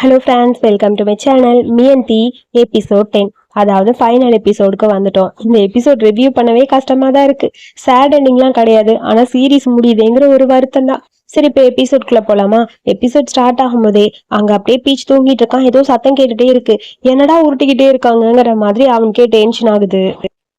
Hello friends, welcome to my channel மீஎன்டி episode 10. அதாவது final எபிசோடுக்கு வந்துட்டோம். இந்த எபிசோட் ரிவ்யூ பண்ணவே கஷ்டமா தான் இருக்கு. சேட் எண்டிங்லாம் கிடையாது, ஆனா சீரீஸ் முடியுதுங்கிற ஒரு வருத்தம் தான். சரி, இப்போ எபிசோட்குள்ள போலாமா? எபிசோட் ஸ்டார்ட் ஆகும்போதே அங்க அப்படியே பீச் தூங்கிட்டு இருக்கான். ஏதோ சத்தம் கேட்டுட்டே இருக்கு. என்னடா உருட்டிக்கிட்டே இருக்காங்கங்கிற மாதிரி அவனுக்கே டென்ஷன் ஆகுது.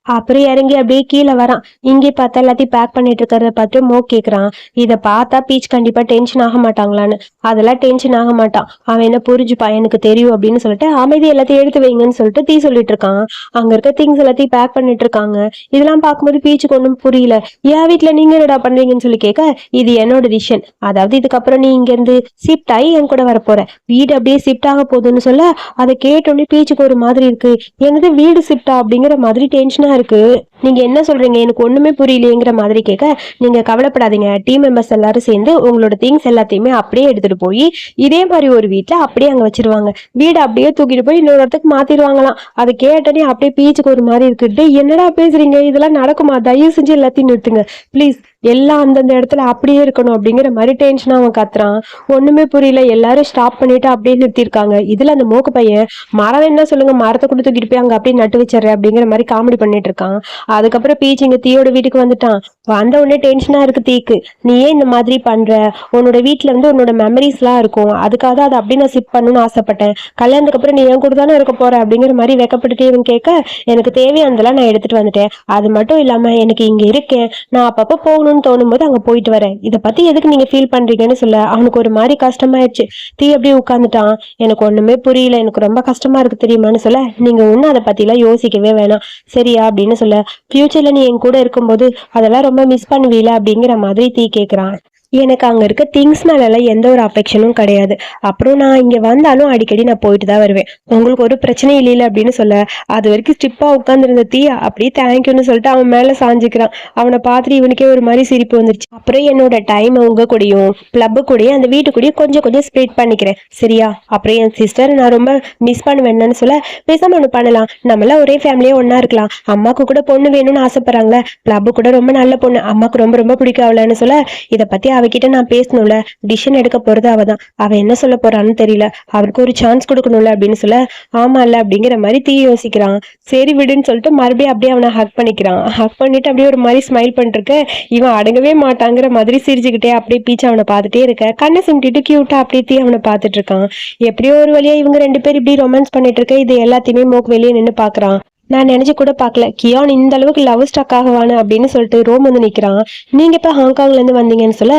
அப்புறம் இறங்கி அப்படியே கீழே வரான். இங்கே பார்த்தா எல்லாத்தையும் பேக் பண்ணிட்டு இருக்கிறத பார்த்து மோ கேக்குறான், இதை பார்த்தா பீச் கண்டிப்பா டென்ஷன் ஆக மாட்டாங்களான்னு. அதெல்லாம் டென்ஷன் ஆக மாட்டான். அவன் என்ன புரிஞ்சுப்பா, எனக்கு தெரியும் அப்படின்னு சொல்லிட்டு அமைதி எல்லாத்தையும் எடுத்து வைங்கன்னு சொல்லிட்டு தீ சொல்லிட்டு இருக்கான். அங்க இருக்க திங்ஸ் எல்லாத்தையும் பேக் பண்ணிட்டு இருக்காங்க. இதெல்லாம் பார்க்கும்போது பீச்சுக்கு ஒன்றும் புரியல. என் வீட்டுல நீங்க என்னடா பண்றீங்கன்னு சொல்லி கேட்க, இது என்னோட டிசிஷன். அதாவது இதுக்கப்புறம் நீ இங்க இருந்து ஷிஃப்ட் ஆகி என் கூட வரப்போற. வீடு அப்படியே ஷிஃப்ட் ஆக போகுதுன்னு சொல்ல, அதை கேட்டோன்னே பீச்சுக்கு ஒரு மாதிரி இருக்கு. எனது வீடு ஷிஃப்டா அப்படிங்கிற மாதிரி டென்ஷனா இருக்கு. நீங்க என்ன சொல்றீங்க, எனக்கு ஒண்ணுமே புரியலையேங்கிற மாதிரி கேட்க, நீங்க கவலைப்படாதீங்க, டீம் மெம்பர்ஸ் எல்லாரும் சேர்ந்து உங்களோட திங்ஸ் எல்லாத்தையுமே அப்படியே எடுத்துட்டு போய் இதே மாதிரி ஒரு வீட்டுல அப்படியே அங்க வச்சிருவாங்க. வீடு அப்படியே தூக்கிட்டு போய் இன்னொரு இடத்துக்கு மாத்திடுவாங்களாம். அதை கேட்டனே அப்படியே பீச்சுக்கு ஒரு மாதிரி இருக்கு. என்னடா பேசுறீங்க, இதெல்லாம் நடக்குமா? தயவு செஞ்சு எல்லாத்தையும் நிறுத்துங்க ப்ளீஸ். எல்லாம் அந்தந்த இடத்துல அப்படியே இருக்கணும் அப்படிங்கிற மாதிரி டென்ஷனா அவன் கத்துறான். ஒண்ணுமே புரியல. எல்லாரும் ஸ்டாப் பண்ணிட்டு அப்படியே நிறுத்திருக்காங்க. இதுல அந்த மோக்கு பையன், மரம் என்ன சொல்லுங்க, மரத்தை கொண்டு தூக்கிட்டு போய் அங்க அப்படியே நட்டு வச்சிடறேன் அப்படிங்கிற மாதிரி காமெடி பண்ணிட்டு இருக்கான். அதுக்கப்புறம் பீச் இங்க தீயோட வீட்டுக்கு வந்துட்டான். வந்த உடனே டென்ஷனா இருக்கு தீக்கு. நீ ஏன் இந்த மாதிரி பண்ற? உன்னோட வீட்டுல வந்து உன்னோட மெமரிஸ் எல்லாம் இருக்கும், அதுக்காக அதை அப்படி நான் சிப் பண்ணணும்னு ஆசைப்பட்டேன். கல்யாணத்துக்கு அப்புறம் நீ என் கூட தானே இருக்க போற அப்படிங்கிற மாதிரி வெக்கப்பட்டுட்டே இவன் கேட்க, எனக்கு தேவையானதெல்லாம் நான் எடுத்துட்டு வந்துட்டேன். அது மட்டும் இல்லாம எனக்கு இங்க இருக்கேன், நான் அப்பப்போ போகணும்னு தோணும் போது அங்க போயிட்டு வரேன். இதை பத்தி எதுக்கு நீங்க ஃபீல் பண்றீங்கன்னு சொல்ல அவனுக்கு ஒரு மாதிரி கஷ்டமாயிடுச்சு. தீ அப்படியே உட்காந்துட்டான். எனக்கு ஒண்ணுமே புரியல, எனக்கு ரொம்ப கஷ்டமா இருக்கு தெரியுமான்னு சொல்ல, நீங்க ஒன்னும் அதை பத்தி எல்லாம் யோசிக்கவே வேணாம் சரியா அப்படின்னு சொல்ல, ஃபியூச்சர்ல நீ என் கூட இருக்கும்போது அதெல்லாம் ரொம்ப மிஸ் பண்ணுவீல அப்படிங்கிற மாதிரி தீ கேட்குறான். எனக்கு அங்கே இருக்க திங்ஸ் மேலெல்லாம் எந்த ஒரு அஃபெக்ஷனும் கிடையாது. அப்புறம் நான் இங்கே வந்தாலும் அடிக்கடி நான் போயிட்டு தான் வருவேன். உங்களுக்கு ஒரு பிரச்சனை இல்லையில அப்படின்னு சொல்ல, அது வரைக்கும் ஸ்டிப்பாக உட்காந்துருந்த தீ அப்படியே தேங்க்யூன்னு சொல்லிட்டு அவன் மேலே சாஞ்சிக்கிறான். அவனை பார்த்துட்டு இவனுக்கே ஒரு மாதிரி சிரிப்பு வந்துருச்சு. அப்புறம் என்னோட டைம் உங்க கூடயும் கிளப்பு கூடயும் அந்த வீட்டு கூடயும் கொஞ்சம் கொஞ்சம் ஸ்ப்ரெட் பண்ணிக்கிறேன் சரியா? அப்புறம் என் சிஸ்டர் நான் ரொம்ப மிஸ் பண்ணுவேன்னு சொல்ல, பேசாம ஒன்று பண்ணலாம், நம்மளாம் ஒரே ஃபேமிலியா ஒன்னா இருக்கலாம். அம்மாவுக்கு கூட பொண்ணு வேணும்னு ஆசைப்படுறாங்களே, கிளப்பு கூட ரொம்ப நல்ல பொண்ணு, அம்மாவுக்கு ரொம்ப ரொம்ப பிடிக்கும் அவளன்னு சொல்ல, இதை பத்தி அவகிட்ட நான் பேசணும்ல, டிசிஷன் எடுக்க போறது அவதான். அவ என்ன சொல்ல போறான்னு தெரியல, அவருக்கு ஒரு சான்ஸ் கொடுக்கணும்ல அப்படின்னு சொல்ல, ஆமா இல்ல அப்படிங்கிற மாதிரி தீ யோசிக்கிறான். சரி விடுன்னு சொல்லிட்டு மறுபடியும் அப்படியே அவனை ஹக் பண்ணிக்கிறான். ஹக் பண்ணிட்டு அப்படியே ஒரு மாதிரி ஸ்மைல் பண்ணிருக்க, இவன் அடங்கவே மாட்டாங்கிற மாதிரி சிரிச்சுக்கிட்டே அப்படியே பீச்சு அவனை பார்த்துட்டே இருக்க. கண்ணை சிமிட்டிட்டு கியூட்டா அப்படியே தீ அவனை பார்த்துட்டு இருக்கான். எப்படியோ ஒரு வழியா இவங்க ரெண்டு பேர் இப்படி ரொமான்ஸ் பண்ணிட்டு இருக்க, இது எல்லாத்தையுமே மோக்கு வெளியே நின்று பாக்குறான். நான் நினைச்சு கூட பார்க்கல கியான் இந்த அளவுக்கு லவ் ஸ்டக் ஆகுவானு அப்படின்னு சொல்லிட்டு ரோம் வந்து நிக்கிறான். நீங்க இப்ப ஹாங்காங்ல இருந்து வந்தீங்கன்னு சொல்ல,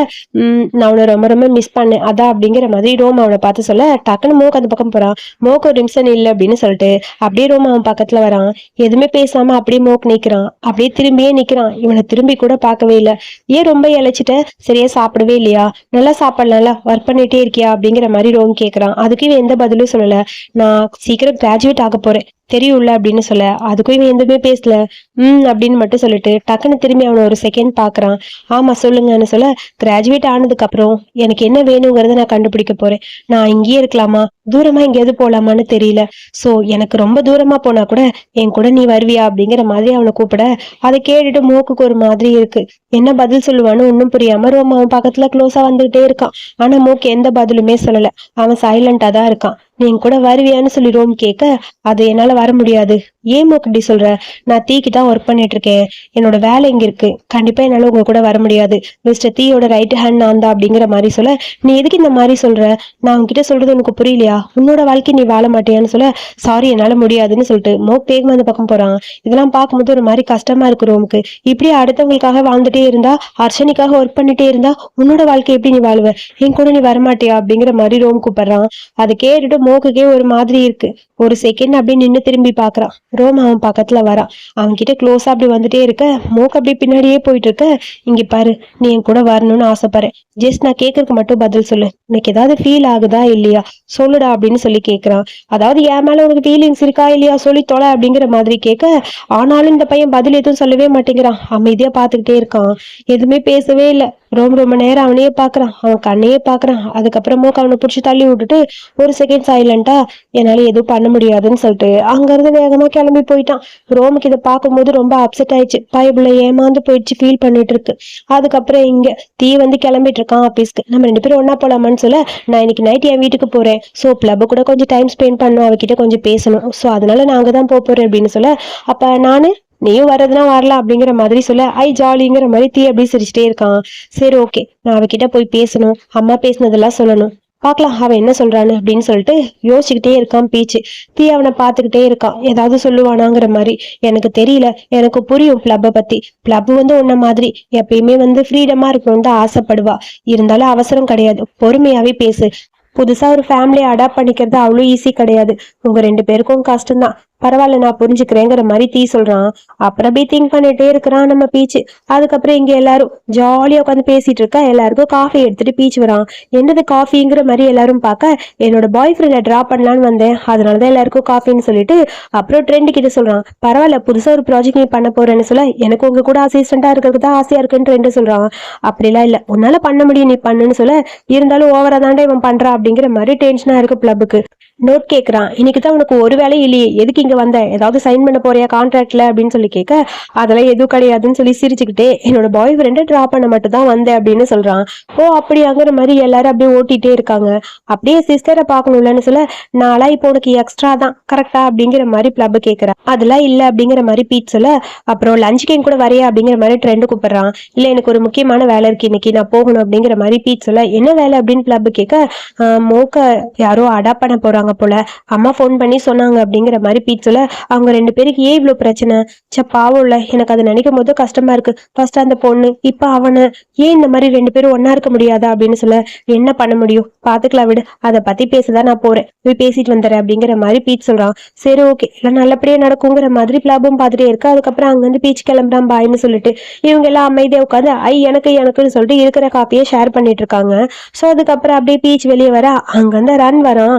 நான் அவனை ரொம்ப ரொம்ப மிஸ் பண்ணேன் அதான் அப்படிங்கிற மாதிரி ரோம் அவனை பார்த்து சொல்ல, டக்குன்னு மோக்கு அந்த பக்கம் போறான். மோக்கு ஒரு நிமிஷம் இல்லை அப்படின்னு சொல்லிட்டு அப்படியே ரோம் அவன் பக்கத்துல வரான். எதுவுமே பேசாம அப்படியே மோக்கு நிக்கிறான். அப்படியே திரும்பியே நிக்கிறான். இவனை திரும்பி கூட பார்க்கவே இல்லை. ஏன் ரொம்ப இழைச்சிட்ட, சரியா சாப்பிடவே இல்லையா, நல்லா சாப்பிடலாம்ல, ஒர்க் பண்ணிட்டே இருக்கியா அப்படிங்கிற மாதிரி ரோம் கேட்கறான். அதுக்கு இவன் எந்த பதிலும் சொல்லல. நான் சீக்கிரம் கிராஜுவேட் ஆக போறேன் தெரியும்ல அப்படின்னு சொல்ல, அதுக்கும் இவன் எதுவுமே பேசல. அப்படின்னு மட்டும் சொல்லிட்டு டக்குன்னு திரும்பி அவனை ஒரு செகண்ட் பாக்குறான். ஆமா சொல்லுங்கன்னு சொல்ல, கிராஜுவேட் ஆனதுக்கு அப்புறம் எனக்கு என்ன வேணுங்கிறத நான் கண்டுபிடிக்க போறேன். நான் இங்கேயே இருக்கலாமா, தூரமா எங்கேயாவது போலாமான்னு தெரியல. சோ எனக்கு ரொம்ப தூரமா போனா கூட என் கூட நீ வருவியா அப்படிங்கிற மாதிரி அவனை கூப்பிட, அதை கேட்டுட்டு மோக்குக்கு ஒரு மாதிரி இருக்கு. என்ன பதில் சொல்லுவான்னு ஒன்னும் புரியாம ரோம் அவன் பக்கத்துல க்ளோஸா வந்துகிட்டே இருக்கான். ஆனா மோக்கு எந்த பதிலுமே சொல்லல. அவன் சைலண்டா தான் இருக்கான். நீ என் கூட வருவியான்னு சொல்லி ரோம் கேட்க, அது என்னால வர முடியாது. ஏன் மோக்கு இப்படி சொல்ற, நான் தீக்கு தான் ஒர்க் பண்ணிட்டு இருக்கேன், என்னோட வேலை இங்க இருக்கு, கண்டிப்பா என்னால உங்க கூட வர முடியாது. மிஸ்டர் தீயோட ரைட் ஹேண்ட் நான் தான் அப்படிங்கிற மாதிரி சொல்ல, நீ எதுக்கு இந்த மாதிரி சொல்ற, நான் உன்கிட்ட சொல்றது உனக்கு புரியலையா, உன்னோட வாழ்க்கை நீ வாழ மாட்டியான்னு சொல்ல, சாரி என்னால முடியாதுன்னு சொல்லிட்டு மோக் வேகமா அந்த பக்கம் போறான். இதெல்லாம் பார்க்கும்போது ஒரு மாதிரி கஷ்டமா இருக்கு ரோமுக்கு. இப்படி அடுத்தவங்களுக்காக வாழ்ந்துட்டே இருந்தா, அர்ச்சனைக்காக ஒர்க் பண்ணிட்டே இருந்தா உன்னோட வாழ்க்கை எப்படி நீ வாழ்வ, என் கூட நீ வரமாட்டியா அப்படிங்கிற மாதிரி ரோம் கூப்பிடுறான். அதை கேட்டுட்டு மோக்குக்கே ஒரு மாதிரி இருக்கு. ஒரு செகண்ட் அப்படியே நின்று திரும்பி பாக்குறான். ரோம் அவன் பக்கத்துல வரான். அவன் கிட்ட க்ளோஸா அப்படி வந்துட்டே இருக்க, மோக்கு அப்படி பின்னாடியே போயிட்டு இருக்க, இங்க பாரு, நீ என் கூட வரணும்னு ஆசைப்படுறேன், ஜஸ்ட் நான் கேட்கறதுக்கு மட்டும் பதில் சொல்லு, உனக்கு ஏதாவது ஃபீல் ஆகுதா இல்லையா சொல்லுடா அப்படின்னு சொல்லி கேட்கறான். அதாவது என் மேல உனக்கு ஃபீலிங்ஸ் இருக்கா இல்லையா சொல்லி தொலை அப்படிங்கிற மாதிரி கேட்க, ஆனாலும் இந்த பையன் பதில் எதுவும் சொல்லவே மாட்டேங்கிறான். அமைதியா பாத்துக்கிட்டே இருக்கான். எதுவுமே பேசவே இல்லை. ரொம்ப நேரம் அவனையே பாக்குறான், அவன் கண்ணையே பாக்குறான். அதுக்கப்புறமா அவனை பிடிச்சி தள்ளி விட்டுட்டு ஒரு செகண்ட் சைலண்டா என்னால எதுவும் பண்ண முடியாதுன்னு சொல்லிட்டு அங்க இருந்து வேகமா கிளம்பி போயிட்டான். ரோமுக்கு இதை பார்க்கும்போது ரொம்ப அப்செட் ஆயிடுச்சு. பைபிள ஏமாந்து போயிடுச்சு, ஃபீல் பண்ணிட்டு இருக்கு. அதுக்கப்புறம் இங்க தீ வந்து கிளம்பிட்டு இருக்கான் ஆபீஸ்க்கு. நம்ம 2 பேரும் ஒன்னா போலாமான்னு சொல்ல, நான் இன்னைக்கு நைட் என் வீட்டுக்கு போறேன், சோ கிளப் கூட கொஞ்சம் டைம் ஸ்பெண்ட் பண்ணும், அவகிட்ட கொஞ்சம் பேசணும், சோ அதனால நான் அங்கதான் போறேன் அப்படின்னு சொல்ல, அப்ப நானு நீயும் வர்றதுனா வரலாம் அப்படிங்கிற மாதிரி சொல்ல, ஐ ஜாலிங்கிற மாதிரி தீ அப்படி சிரிச்சுட்டே இருக்கான். சரி ஓகே, நான் அவகிட்ட போய் பேசணும், அம்மா பேசினதெல்லாம் சொல்லணும், பாக்கலாம் அவன் என்ன சொல்றான்னு அப்படின்னு சொல்லிட்டு யோசிச்சுக்கிட்டே இருக்கான் பீச்சு. தீ அவனை பார்த்துக்கிட்டே இருக்கான், ஏதாவது சொல்லுவானாங்கிற மாதிரி. எனக்கு தெரியல, எனக்கு புரியும் பிளப்பை பத்தி. பிளப் வந்து உன்ன மாதிரி எப்பயுமே வந்து ஃப்ரீடமா இருக்கணும்னு தான் ஆசைப்படுவா. இருந்தாலும் அவசரம் கிடையாது, பொறுமையாவே பேசு. புதுசா ஒரு ஃபேமிலியை அடாப்ட் பண்ணிக்கிறது அவ்வளோ ஈஸி கிடையாது. உங்க 2 பேருக்கும் கஷ்டம்தான், பரவாயில்ல நான் புரிஞ்சுக்கிறேங்கிற மாதிரி தீ சொல்றான். அப்புறம் அப்படியே திங்க் பண்ணிட்டே இருக்கிறான் நம்ம பீச்சு. அதுக்கப்புறம் இங்க எல்லாரும் ஜாலியா உட்காந்து பேசிட்டு இருக்கா. எல்லாருக்கும் காஃபி எடுத்துட்டு பீச் வரான். என்னது காஃபிங்கிற மாதிரி எல்லாரும் பார்க்க, என்னோட பாய் ஃப்ரெண்டை ட்ரா பண்ணலான்னு வந்தேன், அதனாலதான் எல்லாருக்கும் காஃபின்னு சொல்லிட்டு அப்புறம் ட்ரெண்ட் கிட்ட சொல்றான். பரவாயில்ல புதுசா ஒரு ப்ராஜெக்ட் நீ பண்ண போறேன்னு சொல்ல, எனக்கு உங்க கூட அசிஸ்டண்டா இருக்கிறது தான் ஆசையா இருக்குன்னு ட்ரெண்ட் சொல்றான். அப்படிலாம் இல்ல, உன்னால பண்ண முடியும், நீ பண்ணுன்னு சொல்ல, இருந்தாலும் ஓவரா தாண்டா இவன் பண்றா அப்படிங்கிற மாதிரி டென்ஷனா இருக்கு பிளப்புக்கு. நோட் கேட்கறான். இன்னைக்கு தான் உனக்கு ஒரு வேலையும் இல்லையே, எதுக்கு இங்க வந்த, ஏதாவது சைன் பண்ண போறியா கான்ட்ராக்ட்ல அப்படின்னு சொல்லி கேட்க, அதெல்லாம் எதுவும் கிடையாதுன்னு சொல்லி சிரிச்சுக்கிட்டே, என்னோட பாய் ஃப்ரெண்டை ட்ரா பண்ண மட்டும் தான் வந்தேன் அப்படின்னு சொல்றான். ஓ அப்படியாங்கிற மாதிரி எல்லாரும் அப்படியே ஓட்டிட்டே இருக்காங்க. அப்படியே சிஸ்டரை பார்க்கணும்லன்னு சொல்ல, நாளா இப்போ உனக்கு எக்ஸ்ட்ரா தான் கரெக்டா அப்படிங்கிற மாதிரி பிளப் கேட்கறான். அதெல்லாம் இல்ல அப்படிங்கிற மாதிரி பீச் சொல்ல, அப்புறம் லஞ்சுக்கு என் கூட வரையா அப்படிங்கிற மாதிரி ட்ரெண்ட் கூப்பிடுறான். இல்ல எனக்கு ஒரு முக்கியமான வேலை இருக்கு இன்னைக்கு, நான் போகணும் அப்படிங்கிற மாதிரி பீச் சொல்ல, என்ன வேலை அப்படின்னு பிளப் கேட்க, மோக்க யாரோ அடாப்ட் பண்ண போறாங்க போல, அம்மா போன் பண்ணி சொன்னாங்க அப்படிங்கிற மாதிரி பீச் சொல்ல, அவங்க 2 பேருக்கு ஏன் இவ்வளவு பிரச்சனை, பாவம் இல்ல, எனக்கு அதை நினைக்கும் போது கஷ்டமா இருக்கு. ஃபர்ஸ்ட் அந்த பொண்ணு, இப்ப அவனை, ஏன் இந்த மாதிரி 2 பேரும் ஒன்னா இருக்க முடியாதா அப்படின்னு சொல்ல, என்ன பண்ண முடியும், பாத்துக்கலாம் விடு, அதை பத்தி பேசதான் நான் போறேன், போய் பேசிட்டு வந்துடுறேன் அப்படிங்கிற மாதிரி பீச் சொல்றான். சரி ஓகே, எல்லாம் நல்லபடியா நடக்குங்கிற மாதிரி பிளாபும் பார்த்துட்டே இருக்கு. அதுக்கப்புறம் அங்க வந்து பீச் கிளம்புறான் பாய்னு சொல்லிட்டு. இவங்க எல்லாம் அமைதியா உட்காந்து எனக்குன்னு சொல்லிட்டு இருக்கிற காப்பியை ஷேர் பண்ணிட்டு இருக்காங்க. சோ அதுக்கப்புறம் அப்படியே பீச் வெளியே வர, அங்க வந்து ரன் வரான்.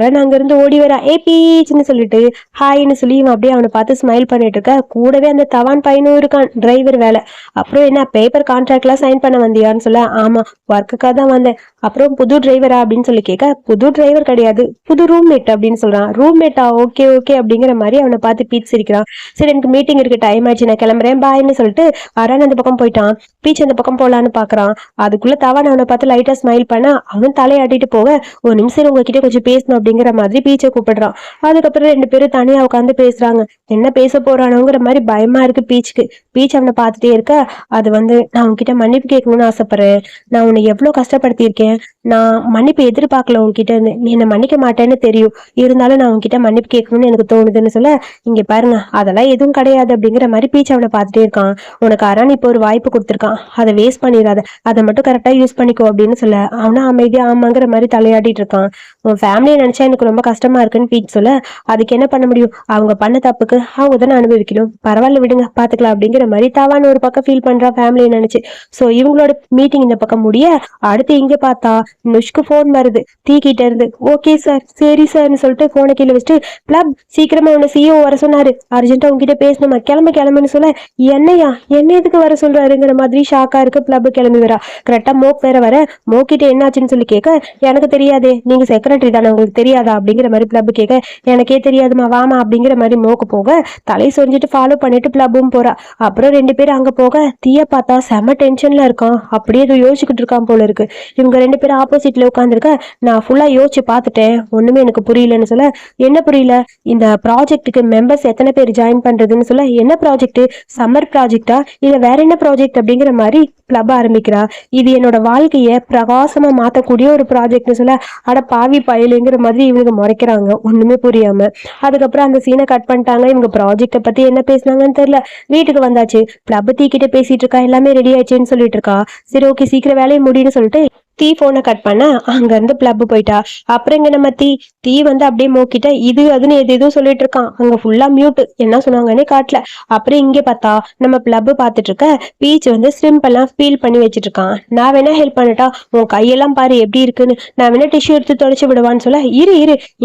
ரன் அங்க இருந்து ஓடி வரா, ஏ பீச்னு சொல்லிட்டு ஹாய்னு சொல்லி இவன் அப்படியே அவனை பார்த்து ஸ்மைல் பண்ணிட்டு இருக்க. கூடவே அந்த தவான் பையனும் இருக்கான், டிரைவர் வேலை. அப்புறம் என்ன பேப்பர் கான்ட்ராக்ட் எல்லாம் சைன் பண்ண வந்தியான்னு சொல்ல, ஆமா ஒர்க்குக்காக தான் வந்தேன். அப்புறம் புது டிரைவரா அப்படின்னு சொல்லி கேட்க, புது டிரைவர் கிடையாது, புது ரூம்மேட் அப்படின்னு சொல்றான். ரூம்மேட்டா, ஓகே ஓகே அப்படிங்கிற மாதிரி அவனை பார்த்து பீச் சிரிக்கிறான். சரி எனக்கு மீட்டிங் இருக்கு, டைம் ஆயிடுச்சு, நான் கிளம்புறேன் பாய்னு சொல்லிட்டு அரண் அந்த பக்கம் போயிட்டான். பீச் அந்த பக்கம் போலான்னு பாக்குறான். அதுக்குள்ள தவான் அவனை பார்த்து லைட்டா ஸ்மைல் பண்ண, அவன் தலையாட்டிட்டு போக, ஒரு நிமிஷம் உங்ககிட்ட கொஞ்சம் பேசணும் அப்படிங்கிற மாதிரி பீச்சை கூப்பிடுறான். அதுக்கப்புறம் 2 பேரும் தனியா உட்காந்து பேசுறாங்க. என்ன பேச போறானுங்கிற மாதிரி பயமா இருக்கு பீச்சுக்கு. பீச் அவனை பார்த்துட்டே இருக்க, அது வந்து நான் உன்கிட்ட மன்னிப்பு கேட்கணும்னு ஆசைப்படுறேன், நான் உன்னை எவ்வளவு கஷ்டப்படுத்தியிருக்கேன், நான் மன்னிப்பு எதிர்பார்க்கல உன்கிட்ட இருந்து, நீ என்ன மன்னிக்க மாட்டேன்னு தெரியும், இருந்தாலும் நான் உன்கிட்ட மன்னிப்பு கேட்கணும்னு எனக்கு தோணுதுன்னு சொல்ல, இங்க பாருங்க அதெல்லாம் எதுவும் கிடையாது அப்படிங்கிற மாதிரி பீச் அவனை பார்த்துட்டே இருக்கான். உனக்கு அரண் இப்போ ஒரு வாய்ப்பு கொடுத்துருக்கான், அதை வேஸ்ட் பண்ணிடாத, அதை மட்டும் கரெக்டா யூஸ் பண்ணிக்கோ அப்படின்னு சொல்ல, அவனா அமைதியா ஆமாங்கிற மாதிரி தலையாடிட்டு இருக்கான். உன் ஃபேமிலியை நினைச்சா எனக்கு ரொம்ப கஷ்டமா இருக்குன்னு பீச் சொல்ல, அதுக்கு என்ன பண்ண முடியும், அவங்க பண்ண தப்புக்கு அவங்க தானே அனுபவிக்கணும், பரவாயில்ல விடுங்க பாத்துக்கலாம் அப்படிங்கிற மாதிரி தவான் ஒரு பக்கம் ஃபீல் பண்றா ஃபேமிலியை நினைச்சு. சோ இவங்களோட மீட்டிங் இந்த பக்கம் முடிய, அடுத்து இங்க பார்த்தா நுஷ்க்கு போன் வருது தீ கிட்ட இருந்து. ஓகே சார், சரி சார்னு சொல்லிட்டு போனை கீழே வச்சுட்டு, பிளப் சீக்கிரமா உன்னை சிஓ வர சொன்னாரு, அர்ஜென்ட்டா உங்ககிட்ட பேசணுமா, கிளம்புன்னு சொல்ல, என்னையா என்ன எதுக்கு வர சொல்றாருங்கிற மாதிரி ஷாக்கா இருக்கு. பிளப் கிளம்பி வரா. கரெக்டா மோக் வேற வர, மோக்கிட்ட என்னாச்சுன்னு சொல்லி கேட்க, எனக்கு தெரியாதே, நீங்க செக்ரட்டரி தானே, உங்களுக்கு தெரியாதா அப்படிங்கிற மாதிரி பிளப் கேட்க, எனக்கே தெரியாதுமா வாமா அப்படிங்கிற மாதிரி மோக்கு போக, தலை சொரிஞ்சிட்டு ஃபாலோ பண்ணிட்டு பிளப்பும் போறா. அப்புறம் 2 பேரும் அங்க போக, தீய பார்த்தா செம டென்ஷன்ல இருக்கான், அப்படியே ஏதோ யோசிச்சுக்கிட்டு இருக்கான் போல இருக்கு. இவங்க 2 பேரும் ஆப்போசிட்ல உட்காந்துருக்க, நான் ஃபுல்லா யோசிச்சு பார்த்துட்டேன், ஒண்ணுமே எனக்கு புரியலன்னு சொல்ல, என்ன புரியல, இந்த ப்ராஜெக்ட்டுக்கு மெம்பர்ஸ் எத்தனை பேர் ஜாயின் பண்றதுன்னு சொல்ல, என்ன ப்ராஜெக்ட், சம்மர் ப்ராஜெக்டா இல்ல வேற என்ன ப்ராஜெக்ட் அப்படிங்கிற மாதிரி கிளப் ஆரம்பிக்கிறா. இது என்னோட வாழ்க்கைய பிரகாசமா மாத்தக்கூடிய ஒரு ப்ராஜெக்ட்னு சொல்ல, அட பாவி பயலுங்கிற மாதிரி இவங்க முறைக்கிறாங்க ஒண்ணுமே புரியாம. அதுக்கப்புறம் அந்த சீனை கட் பண்ணிட்டாங்க. இவங்க ப்ராஜெக்ட பத்தி என்ன பேசினாங்கன்னு தெரியல. வீட்டுக்கு வந்தாச்சு, கிளப் தீக்கிட்ட பேசிட்டு இருக்கா, எல்லாமே ரெடி ஆயிடுச்சுன்னு சொல்லிட்டு இருக்கா. சரி ஓகே சீக்கிரம் வேலையை முடியும்னு சொல்லிட்டு தீ போனை கட் பண்ண அங்க இருந்து பிளப் போயிட்டா. அப்புறம் இங்க நம்ம தீ வந்து அப்படியே மோக்கிட்ட இது அதுன்னு எதுவும் சொல்லிட்டு இருக்கான். அங்க ஃபுல்லா மியூட், என்ன சொன்னாங்கன்னே காட்டல. அப்புறம் இங்க பார்த்தா நம்ம பிளப் பாத்துட்டு இருக்க பீச் வந்து ஸ்ட்ரிம்ப் எல்லாம் ஃபீல் பண்ணி வச்சிட்டு இருக்கான். நான் வேணா ஹெல்ப் பண்ணட்டா, உன் கையெல்லாம் பாரு எப்படி இருக்குன்னு, நான் வேணா டிஷ்யூ எடுத்து தொடச்சு விடுவான்னு சொல்ல, இரு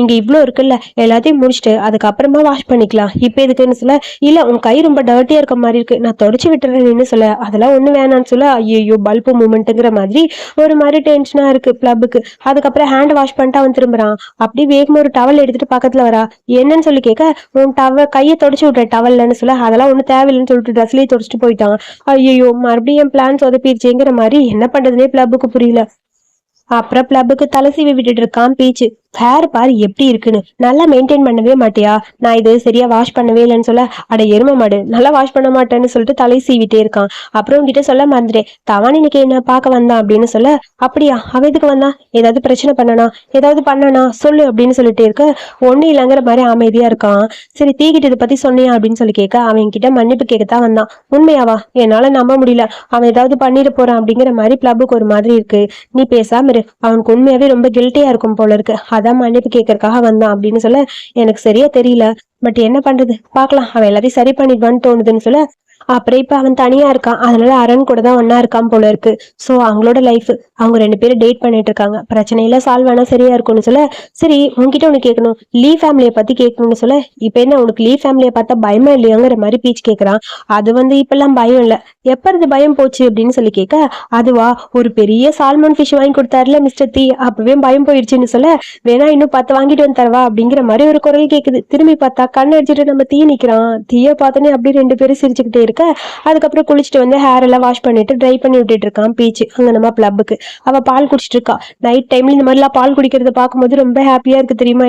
இங்க இவ்ளோ இருக்குல்ல, எல்லாத்தையும் முடிச்சுட்டு அதுக்கப்புறமா வாஷ் பண்ணிக்கலாம், இப்ப எதுக்குன்னு சொல்ல, இல்ல உன் கை ரொம்ப டர்ட்டியா இருக்க மாதிரி இருக்கு, நான் தொடச்சு விட்டுறேன்னு சொல்ல, அதெல்லாம் ஒண்ணு வேணான்னு சொல்ல, ஐயோ பல்பு மூமெண்ட்டுங்கிற மாதிரி ஒரு மாதிரி டென்ஷனா இருக்கு பிளப்புக்கு. அதுக்கப்புறம் ஹேண்ட் வாஷ் பண்ணிட்டு அவன் திரும்புறான். அப்படி வேகமா ஒரு டவல் எடுத்துட்டு பக்கத்துல வரா. என்னன்னு சொல்லி கேட்க, உன் கையை தொடச்சு விட்ற டவல்லன்னு சொல்ல, அதெல்லாம் ஒன்றும் தேவையில்லைன்னு சொல்லிட்டு ட்ரெஸ்லயே தொடச்சிட்டு போயிட்டான். ஐயோ மறுபடியும் என் பிளான் சொதப்பிடுச்சேங்கிற மாதிரி என்ன பண்றதுனே பிளப்புக்கு புரியல. அப்புறம் பிளப்புக்கு தலை சீவி விட்டுட்டு இருக்கான் பீச்சு. ஹேர் பாரு எப்படி இருக்குன்னு, நல்லா மெயின்டைன் பண்ணவே மாட்டியா, நான் இது சரியா வாஷ் பண்ணவே இல்லைன்னு சொல்ல, அட எரும மாடு நல்லா வாஷ் பண்ண மாட்டேன்னு சொல்லிட்டு தலை சீவிட்டே இருக்கான். அப்புறம் உங்ககிட்ட சொல்ல மறந்துட்டேன், தவான் இன்னைக்கு என்ன பார்க்க வந்தான் அப்படின்னு சொல்ல, அப்படியா அவன் எதுக்கு வந்தான், ஏதாவது பிரச்சனை பண்ணனா சொல்லு அப்படின்னு சொல்லிட்டே இருக்க, ஒண்ணு இல்லைங்கிற மாதிரி அமைதியா இருக்கான். சரி தீக்கிட்ட இதை பத்தி சொன்னியா அப்படின்னு சொல்லி கேட்க, அவன் கிட்ட மன்னிப்பு கேட்கத்தான் வந்தான். உண்மையாவா, என்னால நம்ப முடியல, அவன் ஏதாவது பண்ணிட போறான் அப்படிங்கிற மாதிரி பிளப்புக்கு ஒரு மாதிரி இருக்கு, நீ பேசாம இரு, அவனுக்கு உண்மையாவே ரொம்ப கில்ட்டியா இருக்கும் போல இருக்கு, அதான் மன்னிப்பு கேட்கறதுக்காக வந்தான் அப்படின்னு சொல்ல, எனக்கு சரியா தெரியல, பட் என்ன பண்றது பாக்கலாம், அவன் எல்லாத்தையும் சரி பண்ணிடுவான்னு தோணுதுன்னு சொல்ல, அப்புறம் இப்ப அவன் தனியா இருக்கான், அதனால அரண் கூட தான் ஒன்னா இருக்கான் போல இருக்கு. சோ அவங்களோட லைஃப், அவங்க 2 பேரும் டேட் பண்ணிட்டு இருக்காங்க, பிரச்சனையில சால்வ் ஆனா சரியா இருக்கும்னு சொல்ல, சரி உன்கிட்ட உனக்கு கேட்கணும், லீ ஃபேமிலியை பத்தி கேட்கணும்னு சொல்ல, இப்ப என்ன உனக்கு லீ ஃபேமிலியை பார்த்தா பயமா இல்லையாங்கிற மாதிரி பீச் கேட்கறான். அது வந்து இப்பெல்லாம் பயம் இல்ல, எப்ப இருந்து பயம் போச்சு அப்படின்னு சொல்லி கேட்க, அதுவா ஒரு பெரிய சால்மன் ஃபிஷ் வாங்கி கொடுத்தாருல மிஸ்டர் தீ, அப்பவே பயம் போயிடுச்சுன்னு சொல்ல, வேணா இன்னும் 10 வாங்கிட்டு வந்து தரவா அப்படிங்கிற மாதிரி ஒரு குரல் கேக்குது. திரும்பி பார்த்தா கண்ணு அடிச்சுட்டு நம்ம தீ நிக்கிறான். தீய பார்த்தோன்னே அப்படியே 2 பேரும் சிரிச்சுக்கிட்டே இருக்க, அதுக்கப்புறம் குளிச்சுட்டு வந்து ஹேர் எல்லாம் வாஷ் பண்ணிட்டு ட்ரை பண்ணி விட்டுட்டு இருக்கான் பீச். அங்க நம்ம பிளப்புக்கு அவ பால் குடிச்சிட்டு இருக்கா. நைட் டைம்ல இந்த மாதிரி எல்லாம் பால் குடிக்கிறத பார்க்கும்போது ரொம்ப ஹாப்பியா இருக்கு தெரியுமா,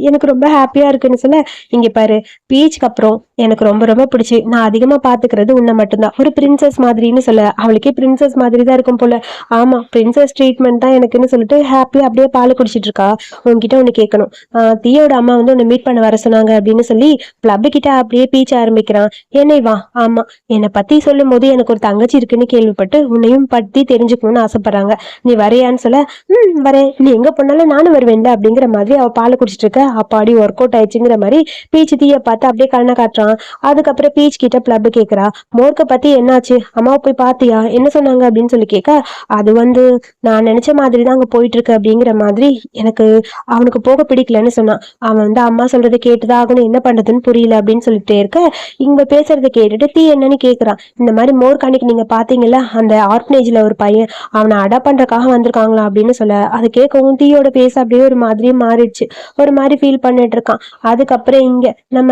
எனக்கு ரொம்ப ஹாப்பியா இருக்குன்னு சொல்ல, இங்க பாரு பீச்சுக்கு அப்புறம் எனக்கு ரொம்ப ரொம்ப பிடிச்சி நான் அதிகமா பாத்துக்கிறது உன்னை மட்டும்தான், ஒரு பிரின்சஸ் மாதிரின்னு சொல்ல, அவளுக்கே பிரின்சஸ் மாதிரி தான் இருக்கும் போல. ஆமா பிரின்சஸ் ட்ரீட்மெண்ட் தான் எனக்குன்னு சொல்லிட்டு ஹாப்பியா அப்படியே பால் குடிச்சிட்டு இருக்கா. உன்கிட்ட ஒண்ணு கேட்கணும், தீயோட அம்மா வந்து உன்னை மீட் பண்ண வர சொன்னாங்க அப்படின்னு சொல்லி பிளப்பு கிட்ட அப்படியே பீச்ச ஆரம்பிக்கிறான். என்னை வா, ஆமா என்னை பத்தி சொல்லும் போது எனக்கு ஒரு தங்கச்சி இருக்குன்னு கேள்விப்பட்டு உன்னையும் பத்தி தெரிஞ்சுக்கணும்னு ஆசைப்படுறாங்க, நீ வரையான்னு சொல்ல, வரேன், நீ எங்க போனாலும் நானும் வருவேன்ல அப்படிங்கிற மாதிரி அவ பால் குடிச்சிட்டு இருக்க. அப்பாடி ஒர்க் அவுட் ஆயிடுச்சுங்கிற மாதிரி பீச் தீய பார்த்து அப்படியே கண்ணை காட்டுறான். அதுக்கப்புறம் பீச் கிட்ட பிளப் கேக்குறா, மோர்க்க பத்தி என்னாச்சு, அம்மாவை போய் பாத்தியா, என்ன சொன்னாங்க அப்படின்னு சொல்லி கேட்க, அது வந்து நான் நினைச்ச மாதிரி தான் அங்க போயிட்டு இருக்கு அப்படிங்கிற மாதிரி, எனக்கு அவனுக்கு போக பிடிக்கலன்னு சொன்னான், அவன் வந்து அம்மா சொல்றதை கேட்டுதான் ஆகணும், என்ன பண்றதுன்னு புரியல அப்படின்னு சொல்லிட்டே இருக்க, இங்க பேசுறதை கேட்டுட்டு தீ என்னன்னு கேக்குறான். இந்த மாதிரி மோர் கணிக்கு நீங்க பாத்தீங்கல்ல, அந்த ஆர்பனேஜ்ல ஒரு பையன் அவனை அடாப்ட் பண்றதுக்காக வந்திருக்காங்களா அப்படின்னு சொல்ல, அதை கேட்கவும் தீயோட பேச அப்படியே ஒரு மாதிரியே மாறிடுச்சு, ஒரு மாதிரி ஃபீல் பண்ணிட்டு இருக்கான். அதுக்கப்புறம் இங்க நம்ம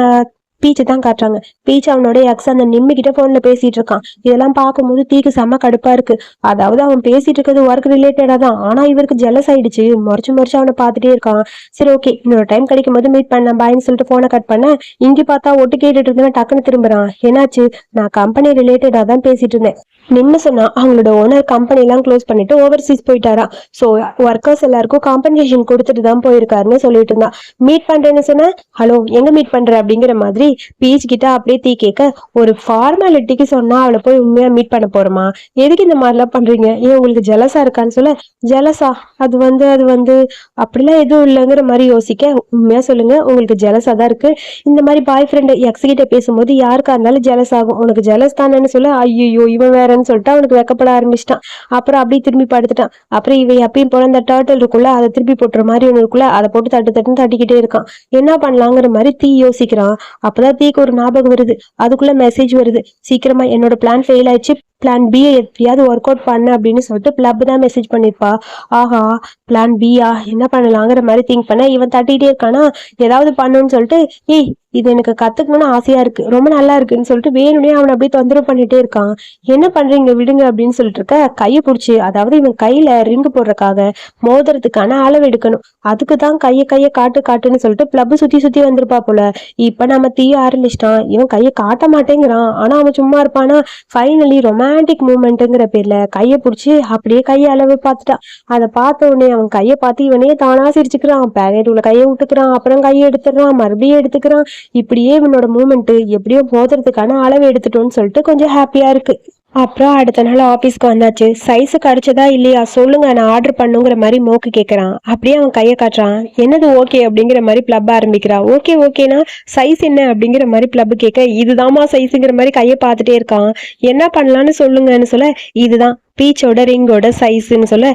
பீச்சை தான் காட்டுறாங்க. பீச் அவனோட எக்ஸ் அந்த நிம்மிக்கிட்ட போன்ல பேசிட்டு இருக்கான். இதெல்லாம் பார்க்கும்போது தீக்கு செம்ம கடுப்பா இருக்கு. அதாவது அவன் பேசிட்டு இருக்கிறது ஒர்க் ரிலேட்டடா தான், ஆனா இவருக்கு ஜெலஸ் ஆயிடுச்சு. முறைச்சு அவனை பார்த்துட்டே இருக்கான். சரி ஓகே இன்னொரு டைம் கிடைக்கும் போது மீட் பண்ணலாம் பாய்ன்னு சொல்லிட்டு போனை கட் பண்ண, இங்க பார்த்தா ஒட்டு கேட்டுட்டு இருந்தவன் டக்குன்னு திரும்புறான். என்னாச்சு, நான் கம்பெனி ரிலேட்டடா தான் பேசிட்டு இருந்தேன், நிம்ம சொன்னா அவங்களோட ஓனர் கம்பெனி எல்லாம் க்ளோஸ் பண்ணிட்டு ஓவர்சீஸ் போயிட்டாரா, சோ ஒர்க்கர்ஸ் எல்லாருக்கும் காம்பன்சேஷன் கொடுத்துட்டு தான் போயிருக்காருன்னு சொல்லிட்டு இருந்தா. மீட் பண்றேன்னு சொன்ன, ஹலோ எங்க மீட் பண்ற அப்படிங்கிற மாதிரி பீச் கிட்ட அப்படியே தீ கேட்க, ஒரு ஃபார்மாலிட்டிக்கு சொன்னா அவளை போய் உண்மையா மீட் பண்ண போறோமா, எதுக்கு இந்த மாதிரிலாம் பண்றீங்க, ஏன் உங்களுக்கு ஜெலஸா இருக்கான்னு சொல்ல, ஜெலஸா அது வந்து அப்படிலாம் எதுவும் இல்லைங்கிற மாதிரி யோசிக்க, உண்மையா சொல்லுங்க உங்களுக்கு ஜெலஸா தான் இருக்கு, இந்த மாதிரி பாய் ஃப்ரெண்ட் எக்ஸ் கிட்ட பேசும்போது யாருக்கா இருந்தாலும் ஜெலஸ் ஆகும், உனக்கு ஜெலஸ் தானேன்னு சொல்ல, ஐயோ இவன் வேற சொல்லிட்டு அவனுக்கு வெக்கப்பட ஆரம்பிச்சிட்டான். அப்புறம் அப்படியே திரும்பி படுத்துட்டான். அப்புறம் இவன் எப்பயும் போல அந்த டர்ட்டில் இருக்குள்ள அதை திருப்பி போட்டுற மாதிரி ஒண்ணு இருக்குள்ள, அதை போட்டு தட்டுன்னு தட்டிக்கிட்டே இருக்கான். என்ன பண்ணலாங்கிற மாதிரி தீ யோசிக்கிறான். அப்பதான் தீக்கு ஒரு ஞாபகம் வருது. அதுக்குள்ள மெசேஜ் வருது, சீக்கிரமா என்னோட பிளான் ஃபெயில் ஆயிடுச்சு, பிளான் பி எப்படியாவது ஒர்க் அவுட் பண்ண அப்படின்னு சொல்லிட்டு பிளப் தான் மெசேஜ் பண்ணிருப்பா. ஆஹா பிளான் பியா, என்ன பண்ணலாங்கிற மாதிரி திங்க் பண்ண இவன் தட்டிகிட்டே இருக்கானா, ஏதாவது பண்ணுன்னு சொல்லிட்டு, ஏய் இது எனக்கு கத்துக்கணும்னு ஆசையா இருக்கு, ரொம்ப நல்லா இருக்குன்னு சொல்லிட்டு வேணும்னே அவனை அப்படியே தொந்தரவு பண்ணிட்டே இருக்கான். என்ன பண்றீங்க விடுங்க அப்படின்னு சொல்லிட்டு இருக்க, கையை பிடிச்சி, அதாவது இவன் கையில ரிங்கு போடுறதுக்காக மோதிரத்துக்கான அளவு எடுக்கணும், அதுக்குதான் கையை காட்டுன்னு சொல்லிட்டு பிளப் சுத்தி வந்திருப்பா போல. இப்ப நம்ம தீய ஆரம்பிச்சிட்டான், இவன் கையை காட்ட மாட்டேங்கிறான், ஆனா அவன் சும்மா இருப்பானா. ஃபைனலி ரொமான்டிக் மூமெண்ட்ங்கிற பேர்ல கையை பிடிச்சி அப்படியே கையை அளவு பார்த்துட்டான். அதை பார்த்த உடனே அவன் கையை பார்த்து இவனே தானா சிரிச்சுக்கிறான், பேக்கெட் உள்ள கையை விட்டுக்கிறான், அப்புறம் கையை எடுத்துடுறான், மறுபடியும் எடுத்துக்கிறான். இப்படியே இவனோட மூமெண்ட் எப்படியோ போதுறதுக்கான அளவு எடுத்துட்டோம்னு சொல்லிட்டு கொஞ்சம் ஹாப்பியா இருக்கு. அப்புறம் அடுத்த நாள் ஆபீஸ்க்கு வந்தாச்சு. சைஸு கிடைச்சதா இல்லையா சொல்லுங்க, நான் ஆர்டர் பண்ணுங்கிற மாதிரி மோக்கு கேட்கறான். அப்படியே அவன் கையை காட்டுறான். என்னது ஓகே அப்படிங்கிற மாதிரி பிளப் ஆரம்பிக்கிறான். ஓகே ஓகேனா சைஸ் என்ன அப்படிங்கிற மாதிரி பிளப் கேட்க, இதுதான்மா சைஸுங்கிற மாதிரி கையை பார்த்துட்டே இருக்கான். என்ன பண்ணலான்னு சொல்லுங்கன்னு சொல்ல, இதுதான் பீச்சோட ரிங்கோட சைஸ்ன்னு சொல்ல,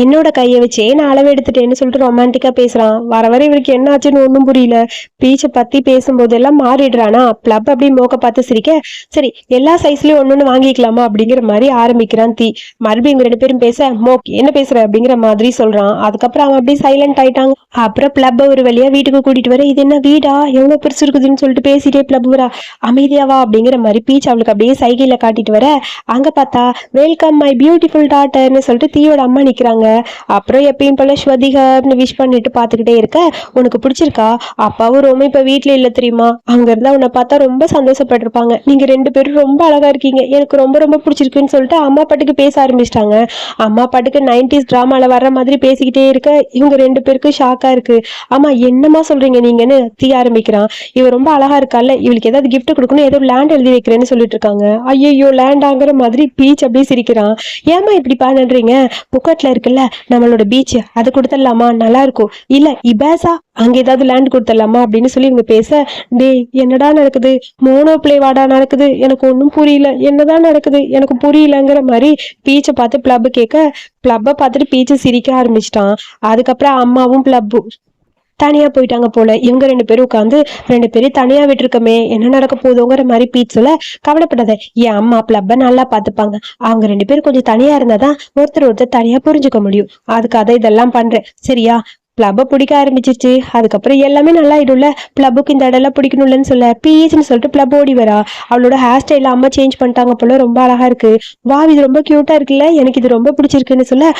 என்னோட கையை வச்சே நான் அளவு எடுத்துட்டேன்னு சொல்லிட்டு ரொமான்டிக்கா பேசுறான். வர வர இவருக்கு என்ன ஆச்சுன்னு ஒன்றும் புரியல. பீச்சை பத்தி பேசும்போதெல்லாம் மாறிடுறானா. பிளப் அப்படி மோக்க பார்த்து சிரிக்க, சரி எல்லா சைஸ்லயும் ஒன்னொன்னு வாங்கிக்கலாமா அப்படிங்கிற மாதிரி ஆரம்பிக்கிறான் தீ. மறுபடியும் இவங்க 2 பேரும் பேச, மோக் என்ன பேசுற அப்படிங்கிற மாதிரி சொல்றான். அதுக்கப்புறம் அவன் அப்படியே சைலண்ட் ஆயிட்டாங்க. அப்புறம் பிளப்ப ஒரு வழியா வீட்டுக்கு கூட்டிட்டு வர, இது என்ன வீடா எவ்வளவு பெருசு இருக்குதுன்னு சொல்லிட்டு பேசிட்டே பிளப் வரா. அமைதியாவா அப்படிங்கிற மாதிரி பீச் அவளுக்கு அப்படியே சைகையில காட்டிட்டு வர, அங்க பார்த்தா வெல்கம் மை பியூட்டிஃபுல் டாட்டர்னு சொல்லிட்டு தீயோட அம்மா நிக்கிறாங்க. அப்புறம் எப்பயும் போல ஸ்வதிகான்னு விஷ் பண்ணிட்டு பாத்துக்கிட்டே இருக்க, உனக்கு பிடிச்சிருக்கா? அப்பாவும் ரொம்ப இப்ப வீட்டுல இல்ல தெரியுமா, அங்க இருந்தா உன்னை பார்த்தா ரொம்ப சந்தோஷப்பட்டிருப்பாங்க. நீங்க 2 பேரும் ரொம்ப அழகா இருக்கீங்க, எனக்கு ரொம்ப ரொம்ப பிடிச்சிருக்குன்னு சொல்லிட்டு அம்மா பாட்டுக்கு பேச ஆரம்பிச்சிட்டாங்க. அம்மா பாட்டுக்கு 90s டிராமால வர்ற மாதிரி பேசிக்கிட்டே இருக்க, இவங்க 2 பேருக்கு ஷாக்கா இருக்கு. ஆமா என்னமா சொல்றீங்க நீங்கன்னு தீ ஆரம்பிக்கிறான். இவ ரொம்ப அழகா இருக்கால, இவளுக்கு ஏதாவது கிஃப்ட் கொடுக்கணும், ஏதோ லேண்ட் எழுதி வைக்கிறேன்னு சொல்லிட்டு இருக்காங்க. ஐயோ லேண்ட் ஆகுற மாதிரி பீச் அப்படியே சிரிக்கிறான். ஏமா இப்படி பண்ணுறீங்க, புக்கட்ல இருக்குல்ல நம்மளோட பீச், அது கொடுத்துடலாமா, நல்லா இருக்கும். இல்ல இபேசா அங்க ஏதாவது லேண்ட் கொடுத்துடலாமா அப்படின்னு சொல்லி இவங்க பேச, டே என்னடா நடக்குது, மோனோ பிளேவாடா நடக்குது, எனக்கு ஒன்றும் புரியல, என்னதான் நடக்குது எனக்கு புரியலங்கிற மாதிரி பீச்சை பார்த்து பிளப் கேட்க, பிளப்பை பார்த்துட்டு பீச்சை சிரிக்க ஆரம்பிச்சிட்டான். அதுக்கப்புறம் அம்மாவும் பிளப்பும் தனியா போயிட்டாங்க போல. இவங்க 2 பேரும் உட்காந்து 2 பேரும் தனியா விட்டுருக்கமே என்ன நடக்க போதோங்கிற மாதிரி பீச்சுல, கவலைப்படாத என் அம்மா பிளப்ப நல்லா பாத்துப்பாங்க. அவங்க 2 பேரும் கொஞ்சம் தனியா இருந்தாதான் ஒருத்தர் ஒருத்தர் தனியா புரிஞ்சுக்க முடியும். அதுக்காக இதெல்லாம் பண்றேன் சரியா. பிளப்ப பிடிக்க ஆரம்பிச்சிருச்சு. அதுக்கப்புறம் எல்லாமே நல்லா ஆயிடும்ல. பிளப்புக்கு இந்த இடம்லாம் பிடிக்கணும்லன்னு சொல்ல, பீச்சுன்னு சொல்லிட்டு பிளப் ஓடி வரா. அவளோட ஹேர் ஸ்டைல அம்மா சேஞ்ச் பண்ணிட்டாங்க போல, ரொம்ப அழகா இருக்கு. வா இது ரொம்ப கியூட்டா இருக்குல்ல, எனக்கு இது ரொம்ப பிடிச்சிருக்குன்னு சொல்ல,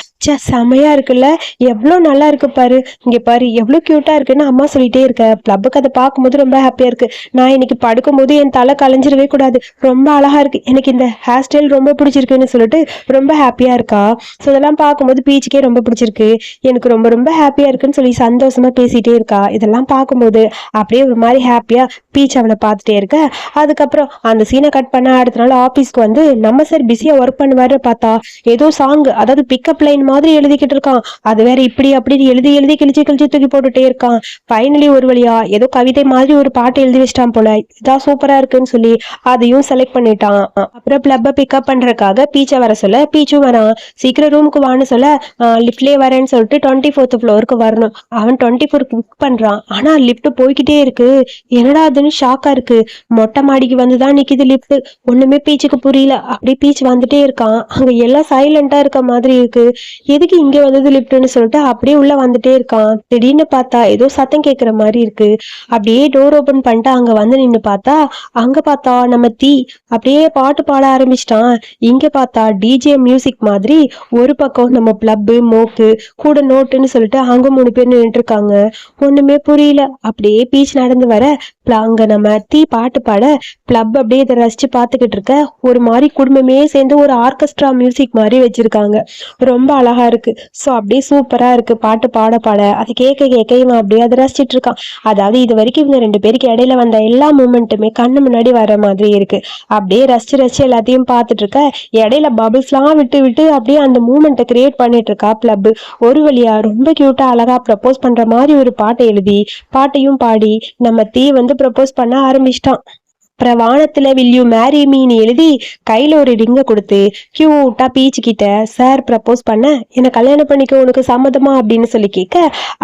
செமையா இருக்குல்ல, எவ்வளவு நல்லா இருக்கு பாரு, இங்க பாரு எவ்வளவு கியூட்டா இருக்குன்னு அம்மா சொல்லிட்டே இருக்க. பிளப்புக்கு அதை பார்க்கும்போது ரொம்ப ஹாப்பியா இருக்கு. நான் இன்னைக்கு படுக்கும்போது என் தலை கலைஞ்சிடவே கூடாது, ரொம்ப அழகா இருக்கு, எனக்கு இந்த ஹேர் ஸ்டைல் ரொம்ப பிடிச்சிருக்குன்னு சொல்லிட்டு ரொம்ப ஹாப்பியா இருக்கா. ஸோ இதெல்லாம் பார்க்கும்போது பீச்சுக்கே ரொம்ப பிடிச்சிருக்கு, எனக்கு ரொம்ப ரொம்ப ஹாப்பியா இருக்குன்னு சொல்லி சந்தோஷமா பேசிட்டே இருக்கா. இதெல்லாம் பார்க்கும்போது அப்படியே ஒரு மாதிரி ஹாப்பியா பீச் அவளை பார்த்துட்டே இருக்க. அதுக்கப்புறம் அந்த சீனை கட் பண்ண அடுத்த நாள் ஆபீஸ்க்கு வந்து நம்ம சார் பிஸியா ஒர்க் பண்ணுவாரு. பார்த்தா ஏதோ சாங், அதாவது பிக்கப் லைன் மாதிரி எழுதிக்கிட்டு இருக்கான். அது வேற இப்படி அப்படி எழுதி எழுதி கிழிச்சு கிழிச்சு தூக்கி போட்டுட்டே இருக்கான். ஃபைனலி ஒரு வழியா ஏதோ கவிதை மாதிரி ஒரு பாட்டு எழுதி வச்சிட்டான் போல. இதான் சூப்பரா இருக்குன்னு சொல்லி அதையும் செலக்ட் பண்ணிட்டான். அப்புறம் பிளப்ப பிக்கப் பண்றதுக்காக பீச்சை வர சொல்ல, பீச்சும் வரான். சீக்கிரம் ரூமுக்கு வான்னு சொல்ல, லிஃப்ட்லயே வரேன்னு சொல்லிட்டு 24th ஃப்ளோருக்கு வரணும். அவன் 24 புக் பண்றான். ஆனா லிஃப்ட் போய்கிட்டே இருக்கு. என்னடா அதுன்னு ஷாக்கா இருக்கு. மொட்டை மாடிக்கு வந்துதான் நிக்குது லிஃப்ட். ஒண்ணுமே பீச்சுக்கு புரியல. அப்படியே பீச் வந்துட்டே இருக்கான். அங்க எல்லாம் சைலண்டா இருக்க மாதிரி இருக்கு. எதுக்கு இங்க வந்தது லிஃப்ட்னு சொல்லிட்டு அப்படியே உள்ள வந்துட்டே இருக்கான். திடீர்னு பார்த்தா ஏதோ சத்தம் கேட்கிற மாதிரி இருக்கு. அப்படியே டோர் ஓபன் பண்ணிட்டு அங்க வந்து நின்னு பார்த்தா, அங்க பார்த்தா நம்ம தீ அப்படியே பாட்டு பாட ஆரம்பிச்சிட்டான். இங்க பார்த்தா டிஜே மியூசிக் மாதிரி ஒரு பக்கம் நம்ம பிளப்பு மோக்கு கூட நோட்டுன்னு சொல்லிட்டு அங்க 3 பேர் நின்றுட்டு இருக்காங்க. ஒண்ணுமே புரியல. அப்படியே பீச் நடந்து வர, அங்க நம்ம தீ பாட்டு பாட, பிளப் அப்படியே இதை ரசிச்சு பாத்துக்கிட்டு இருக்க. ஒரு மாதிரி குடும்பமே சேர்ந்து ஒரு ஆர்கெஸ்ட்ரா மியூசிக் மாதிரி வச்சிருக்காங்க. ரொம்ப அழகா இருக்கு. ஸோ அப்படியே சூப்பரா இருக்கு பாட்டு பாட பாட. அதை கேட்க கேட்க இவன் அப்படியே அதை ரசிச்சிட்டு இருக்கான். அதாவது இது வரைக்கும் இவங்க 2 பேருக்கு இடையில வந்த எல்லா மூமெண்ட்டுமே கண்ணு முன்னாடி வர மாதிரி இருக்கு. அப்படியே ரசிச்சு ரசிச்சு எல்லாத்தையும் பார்த்துட்டு இருக்க. இடையில பபிள்ஸ்லாம் விட்டு விட்டு அப்படியே அந்த மூமெண்ட்டை கிரியேட் பண்ணிட்டு இருக்கா பிளப். ஒரு வழியா ரொம்ப கியூட்டா அழகா ப்ரப்போஸ் பண்ற மாதிரி ஒரு பாட்டை எழுதி பாட்டையும் பாடி நம்ம தீ வந்து ப்ரப்போஸ் பண்ண ஆரம்பிச்சிட்டான். அப்புறம் வானத்துல வில் யூ மேரி மீன்னு எழுதி கையில ஒரு ரிங்கை கொடுத்து கியூட்டா பீச்சு கிட்ட, சார் ப்ரப்போஸ் பண்ண என்னை கல்யாணம் பண்ணிக்க உனக்கு சம்மதமா அப்படின்னு சொல்லி கேட்க,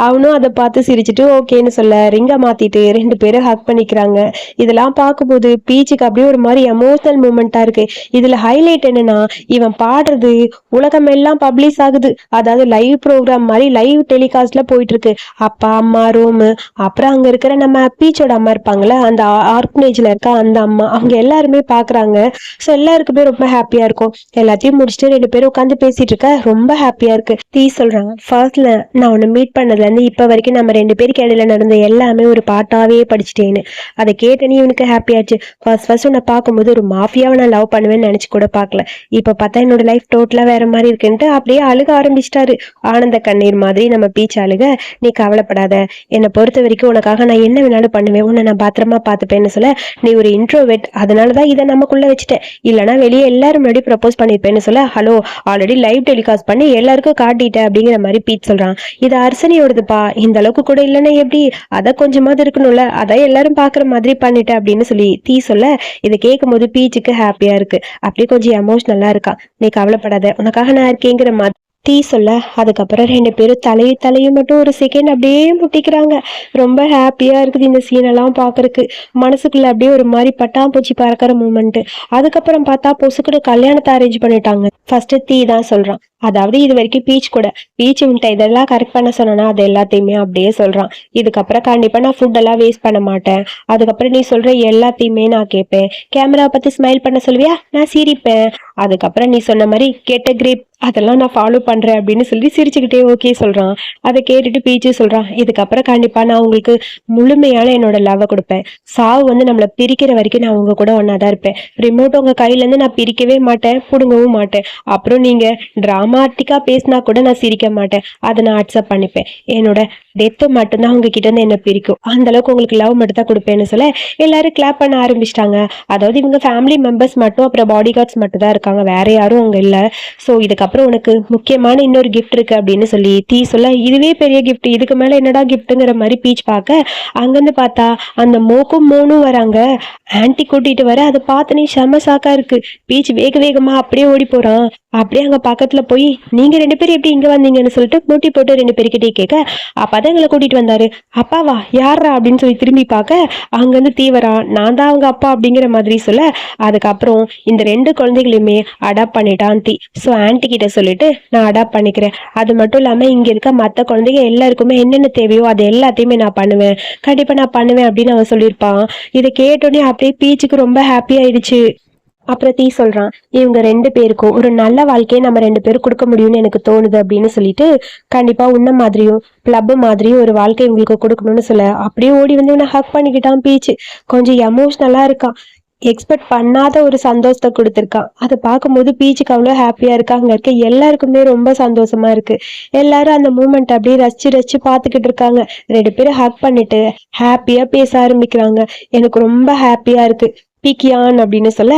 அவனும் அதை பார்த்து சிரிச்சுட்டு ஓகேன்னு சொல்ல ரிங்கை மாத்திட்டு 2 பேரும் ஹக் பண்ணிக்கிறாங்க. இதெல்லாம் பார்க்கும்போது பீச்சுக்கு அப்படியே ஒரு மாதிரி எமோஷனல் மூமெண்டா இருக்கு. இதுல ஹைலைட் என்னன்னா, இவன் பாடுறது உலகம் எல்லாம் பப்ளிஷ் ஆகுது. அதாவது லைவ் ப்ரோக்ராம் மாதிரி லைவ் டெலிகாஸ்ட்ல போயிட்டு இருக்கு. அப்பா அம்மா ரோமு, அப்புறம் அங்க இருக்கிற நம்ம பீச்சோட அம்மா இருப்பாங்களே, அந்த ஆர்கனைஜ்ல இருக்க அந்த அம்மா, அவங்க எல்லாருமே பாக்குறாங்க. ஸோ எல்லாருக்குமே ரொம்ப ஹாப்பியா இருக்கும். எல்லாத்தையும் முடிச்சுட்டு 2 பேரும் உட்காந்து பேசிட்டு இருக்க ரொம்ப ஹாப்பியா இருக்கு. தீ சொல்றாங்க, ஃபர்ஸ்ட்ல நான் உன்னை மீட் பண்ணதுல இருந்து இப்ப வரைக்கும் நம்ம 2 பேருக்கு இடையில நடந்த எல்லாமே ஒரு பாட்டாவே படிச்சுட்டேன்னு. அதை கேட்டனே இவனுக்கு ஹாப்பியாச்சு. ஃபர்ஸ்ட் உன்னை பார்க்கும்போது ஒரு மாஃபியாவை நான் லவ் பண்ணுவேன்னு நினைச்சு கூட பார்க்கல. இப்ப பார்த்தா என்னோட லைஃப் டோட்டலா வேற மாதிரி இருக்குன்ட்டு அப்படியே அழுக ஆரம்பிச்சிட்டாரு. ஆனந்த கண்ணீர் மாதிரி நம்ம பீச் அழுக. நீ கவலைப்படாத, என்னை பொறுத்த வரைக்கும் உனக்காக நான் என்ன வேணாலும் பண்ணுவேன், உன்னை நான் பத்திரமா பார்த்துப்பேன்னு சொல்ல, நீ ஒரு கொஞ்சம் இன்ட்ரோவெட், அதனாலதான் இதை நமக்குள்ள வச்சுட்டேன், இல்லைன்னா வெளியே எல்லாரும் முன்னாடி ப்ரப்போஸ் பண்ணிருப்பேன்னு சொல்ல, ஹலோ ஆல்ரெடி லைவ் டெலிகாஸ்ட் பண்ணி எல்லாருக்கும் காட்டிட்டேன் அப்படிங்கிற மாதிரி பீச் சொல்றான். இது அர்ச்சனையோடதுப்பா, இந்த அளவுக்கு கூட இல்லைன்னா எப்படி, அதை கொஞ்சமாவது இருக்கணும்ல, அதான் எல்லாரும் பாக்குற மாதிரி பண்ணிட்டேன் அப்படின்னு சொல்லி தீ சொல்ல, இதை கேட்கும் போது பீச்சுக்கு ஹாப்பியா இருக்கு. அப்படியே கொஞ்சம் எமோஷனலா இருக்கா. நீ கவலைப்படாத, உனக்காக நான் இருக்கேங்கிற மாதிரி தீ சொல்ல, அதுக்கப்புறம் ரெண்டு பேரும் தலையும் மட்டும் ஒரு செகண்ட் அப்படியே முட்டிக்கிறாங்க. ரொம்ப ஹாப்பியா இருக்குது இந்த சீனெல்லாம் பாக்குறதுக்கு. மனசுக்குள்ள அப்படியே ஒரு மாதிரி பட்டாம்பூச்சி பறக்கிற மூமெண்ட். அதுக்கப்புறம் பார்த்தா பொசுக்குன்னு கல்யாணத்தை அரேஞ்ச் பண்ணிட்டாங்க. ஃபர்ஸ்ட் தீ தான் சொல்றான், அதாவது இது வரைக்கும் பீச் விட்ட இதெல்லாம் கரெக்ட் பண்ண சொன்னா அது எல்லாத்தையுமே அப்படியே சொல்றான். இதுக்கப்புறம் கண்டிப்பா நான் ஃபுட் எல்லாம் வேஸ்ட் பண்ண மாட்டேன். அதுக்கப்புறம் நீ சொல்ற எல்லாத்தையுமே நான் கேட்பேன். கேமரா பார்த்து ஸ்மைல் பண்ண சொல்வியா, நான் சிரிப்பேன். அதுக்கப்புறம் நீ சொன்ன மாதிரி கெட்ட கிரிப் அதெல்லாம் நான் ஃபாலோ பண்றேன் அப்படின்னு சொல்லி சிரிச்சுக்கிட்டே ஓகே சொல்றான். அதை கேட்டுட்டு பீச்சு சொல்றான், இதுக்கப்புறம் கண்டிப்பா நான் உங்களுக்கு முழுமையான என்னோட லவ்வை கொடுப்பேன். சாவு வந்து நம்மளை பிரிக்கிற வரைக்கும் நான் உங்க கூட ஒன்னாதான் இருப்பேன். ரிமோட் உங்க கையில இருந்து நான் பிரிக்கவே மாட்டேன், புடுங்கவும் மாட்டேன். அப்புறம் நீங்க டிராமாட்டிக்கா பேசினா கூட நான் சிரிக்க மாட்டேன், அதை நான் அக்செப்ட் பண்ணிப்பேன். என்னோட டெத்து மட்டும்தான் உங்ககிட்ட இருந்து என்ன பிரிக்கும், அந்த அளவுக்கு உங்களுக்கு லவ் மட்டும் தான் கொடுப்பேன்னு சொல்ல எல்லாரும் கிளாப் பண்ண ஆரம்பிச்சிட்டாங்க. அதாவது இவங்க ஃபேமிலி மெம்பர்ஸ் மட்டும் அப்புறம் பாடி கார்ட்ஸ் மட்டும் தான் இருக்காங்க, வேற யாரும் அங்க இல்ல. ஸோ இதுக்கப்புறம் உனக்கு முக்கியமான இன்னொரு கிஃப்ட் இருக்கு அப்படின்னு சொல்லி தீ சொல்ல, இதுவே பெரிய கிஃப்ட், இதுக்கு மேல என்னடா கிஃப்ட்டுங்கிற மாதிரி பீச் பார்க்க, அங்கிருந்து பார்த்தா அந்த மோனும் வராங்க. ஆன்டி கூட்டிட்டு வர, அதை பார்த்தனே செம சாக்கா இருக்கு. பீச் வேகமா அப்படியே ஓடி போறான். அப்படியே அங்க பக்கத்துல போய், நீங்க ரெண்டு பேரும் எப்படி இங்க வந்தீங்கன்னு சொல்லிட்டு மூட்டி போட்டு ரெண்டு பேருக்கிட்டே கேட்க, அப்பதான் எங்களை கூட்டிட்டு வந்தாரு. அப்பாவா, யாரா அப்படின்னு சொல்லி திரும்பி பார்க்க, அங்கிருந்து தீவரா, நான் தான் அவங்க அப்பா அப்படிங்கிற மாதிரி சொல்ல, அதுக்கப்புறம் இந்த ரெண்டு குழந்தைகளையுமே அடாப்ட் பண்ணிட்டான் தீ. ஸோ ஆன்டி கிட்ட சொல்லிட்டு நான் அடாப்ட் பண்ணிக்கிறேன். அது மட்டும் இல்லாம இங்க இருக்க மற்ற குழந்தைங்க எல்லாருக்குமே என்னென்ன தேவையோ அது எல்லாத்தையுமே நான் பண்ணுவேன், கண்டிப்பா நான் பண்ணுவேன் அப்படின்னு அவன் சொல்லியிருப்பான். இதை கேட்டோடனே அப்படியே பீச்சுக்கு ரொம்ப ஹாப்பி ஆயிடுச்சு. அப்புறம் தீ சொல்றான், இவங்க ரெண்டு பேருக்கும் ஒரு நல்ல வாழ்க்கையை நம்ம ரெண்டு பேரும் கொடுக்க முடியும்னு எனக்கு தோணுது அப்படின்னு சொல்லிட்டு, கண்டிப்பா உன்ன மாதிரியும் கிளப் மாதிரியும் ஒரு வாழ்க்கை இவங்களுக்கு கொடுக்கணும்னு சொல்ல, அப்படியே ஓடி வந்து இவனை ஹக் பண்ணிக்கிட்டான் பீச்சு. கொஞ்சம் எமோஷனலா இருக்கான். எக்ஸ்பெக்ட் பண்ணாத ஒரு சந்தோஷத்தை கொடுத்துருக்கான். அதை பார்க்கும்போது பீச்சுக்கு அவ்வளோ ஹாப்பியா இருக்கா. அங்க இருக்க எல்லாருக்குமே ரொம்ப சந்தோஷமா இருக்கு. எல்லாரும் அந்த மூமெண்ட் அப்படியே ரசிச்சு பார்த்துக்கிட்டு இருக்காங்க. ரெண்டு பேரும் ஹக் பண்ணிட்டு ஹாப்பியா பேச ஆரம்பிக்கிறாங்க. எனக்கு ரொம்ப ஹாப்பியா இருக்கு பிக்கியான் அப்படின்னு சொல்ல,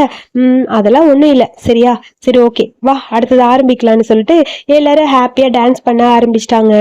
அதெல்லாம் ஒண்ணும் இல்லை, சரியா, சரி ஓகே வா அடுத்தது ஆரம்பிக்கலாம்னு சொல்லிட்டு எல்லாரும் ஹாப்பியா டான்ஸ் பண்ண ஆரம்பிச்சிட்டாங்க.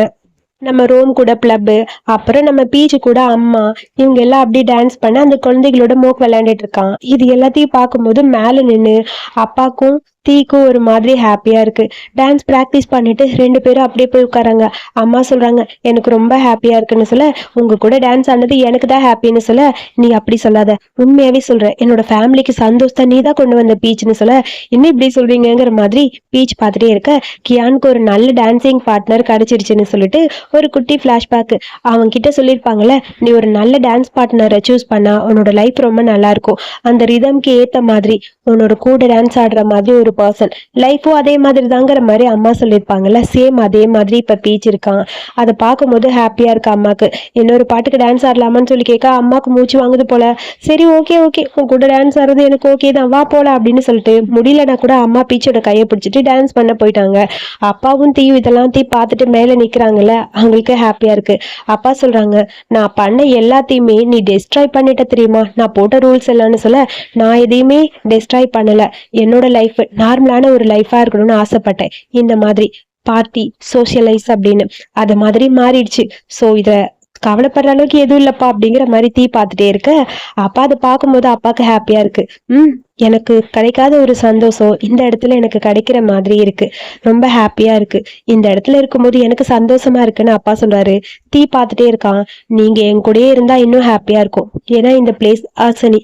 நம்ம ரோம் கூட பிளப்பு, அப்புறம் நம்ம பீச்சு கூட அம்மா, இவங்க எல்லாம் அப்படியே டான்ஸ் பண்ண அந்த குழந்தைகளோட மோக் விளையாண்டுட்டு இருக்கான். இது எல்லாத்தையும் பார்க்கும்போது மேல நின்று அப்பாக்கும் தீக்கும் ஒரு மாதிரி ஹாப்பியா இருக்கு. டான்ஸ் பிராக்டிஸ் பண்ணிட்டு ரெண்டு பேரும் அப்படியே போய் உட்காராங்க. அம்மா சொல்றாங்க, எனக்கு ரொம்ப ஹாப்பியா இருக்குன்னு சொல்ல, உங்க கூட டான்ஸ் ஆனது எனக்கு தான் ஹாப்பின்னு சொல்ல, நீ அப்படி சொல்லாத, உண்மையாவே சொல்ற, என்னோட ஃபேமிலிக்கு சந்தோஷத்தை நீ தான் கொண்டு வந்த பீச்னு சொல்ல, இன்னும் இப்படி சொல்றீங்கிற மாதிரி பீச் பார்த்துட்டே இருக்க, கியானுக்கு ஒரு நல்ல டான்சிங் பார்ட்னர் கிடைச்சிருச்சுன்னு சொல்லிட்டு ஒரு குட்டி பிளாஷ்பேக். அவங்க கிட்ட சொல்லியிருப்பாங்கல்ல, நீ ஒரு நல்ல டான்ஸ் பார்ட்னரை சூஸ் பண்ணா உன்னோட லைஃப் ரொம்ப நல்லா இருக்கும், அந்த ரிதம்க்கு ஏத்த மாதிரி உன்னோட கூட டான்ஸ் ஆடுற மாதிரி ஒரு பர்சன் லைஃபும் அதே மாதிரி தாங்கிற மாதிரி அம்மா சொல்லியிருப்பாங்கல்ல, சேம் அதே மாதிரி இப்ப பீச் இருக்கான். அதை பார்க்கும்போது ஹாப்பியா இருக்கு அம்மாக்கு. இன்னொரு பாட்டுக்கு டான்ஸ் ஆடலாமான்னு சொல்லி கேட்க அம்மாக்கு மூச்சு வாங்குது போல. சரி ஓகே உன் கூட டான்ஸ் ஆடுறது எனக்கு ஓகே தான், வா போல அப்படின்னு சொல்லிட்டு முடியலன்னா கூட அம்மா பீச்சோட கையை பிடிச்சிட்டு டான்ஸ் பண்ண போயிட்டாங்க. அப்பாவும் தீயும் இதெல்லாம் பார்த்துட்டு மேல நிக்கிறாங்கல்ல, அவங்களுக்கு ஹாப்பியா இருக்கு. அப்பா சொல்றாங்க, நான் பண்ண எல்லாத்தையுமே நீ டெஸ்ட்ராய் பண்ணிட்ட தெரியுமா, நான் போட்ட ரூல்ஸ் எல்லாம்னு சொல்ல, நான் எதையுமே டெஸ்ட்ராய் பண்ணல, என்னோட லைஃப் நார்மலான ஒரு லைஃபா இருக்கணும்னு ஆசைப்பட்டேன். இந்த மாதிரி பார்ட்டி சோசியலைஸ் அப்படின்னு அது மாதிரி மாறிடுச்சு. ஸோ இத கவலைப்படுற அளவுக்கு எதுவும் இல்லப்பா அப்படிங்கிற மாதிரி தீ பார்த்துட்டே இருக்க, அப்பா அதை பார்க்கும்போது அப்பாவுக்கு ஹாப்பியா இருக்கு. எனக்கு கிடைக்காத ஒரு சந்தோஷம் இந்த இடத்துல எனக்கு கிடைக்கிற மாதிரி இருக்கு, ரொம்ப ஹாப்பியா இருக்கு, இந்த இடத்துல இருக்கும்போது எனக்கு சந்தோஷமா இருக்குன்னு அப்பா சொல்றாரு. தீ பார்த்துட்டே இருக்கான், நீங்க என் கூடயே இருந்தா இன்னும் ஹாப்பியா இருக்கும், ஏன்னா இந்த பிளேஸ் ஆசனி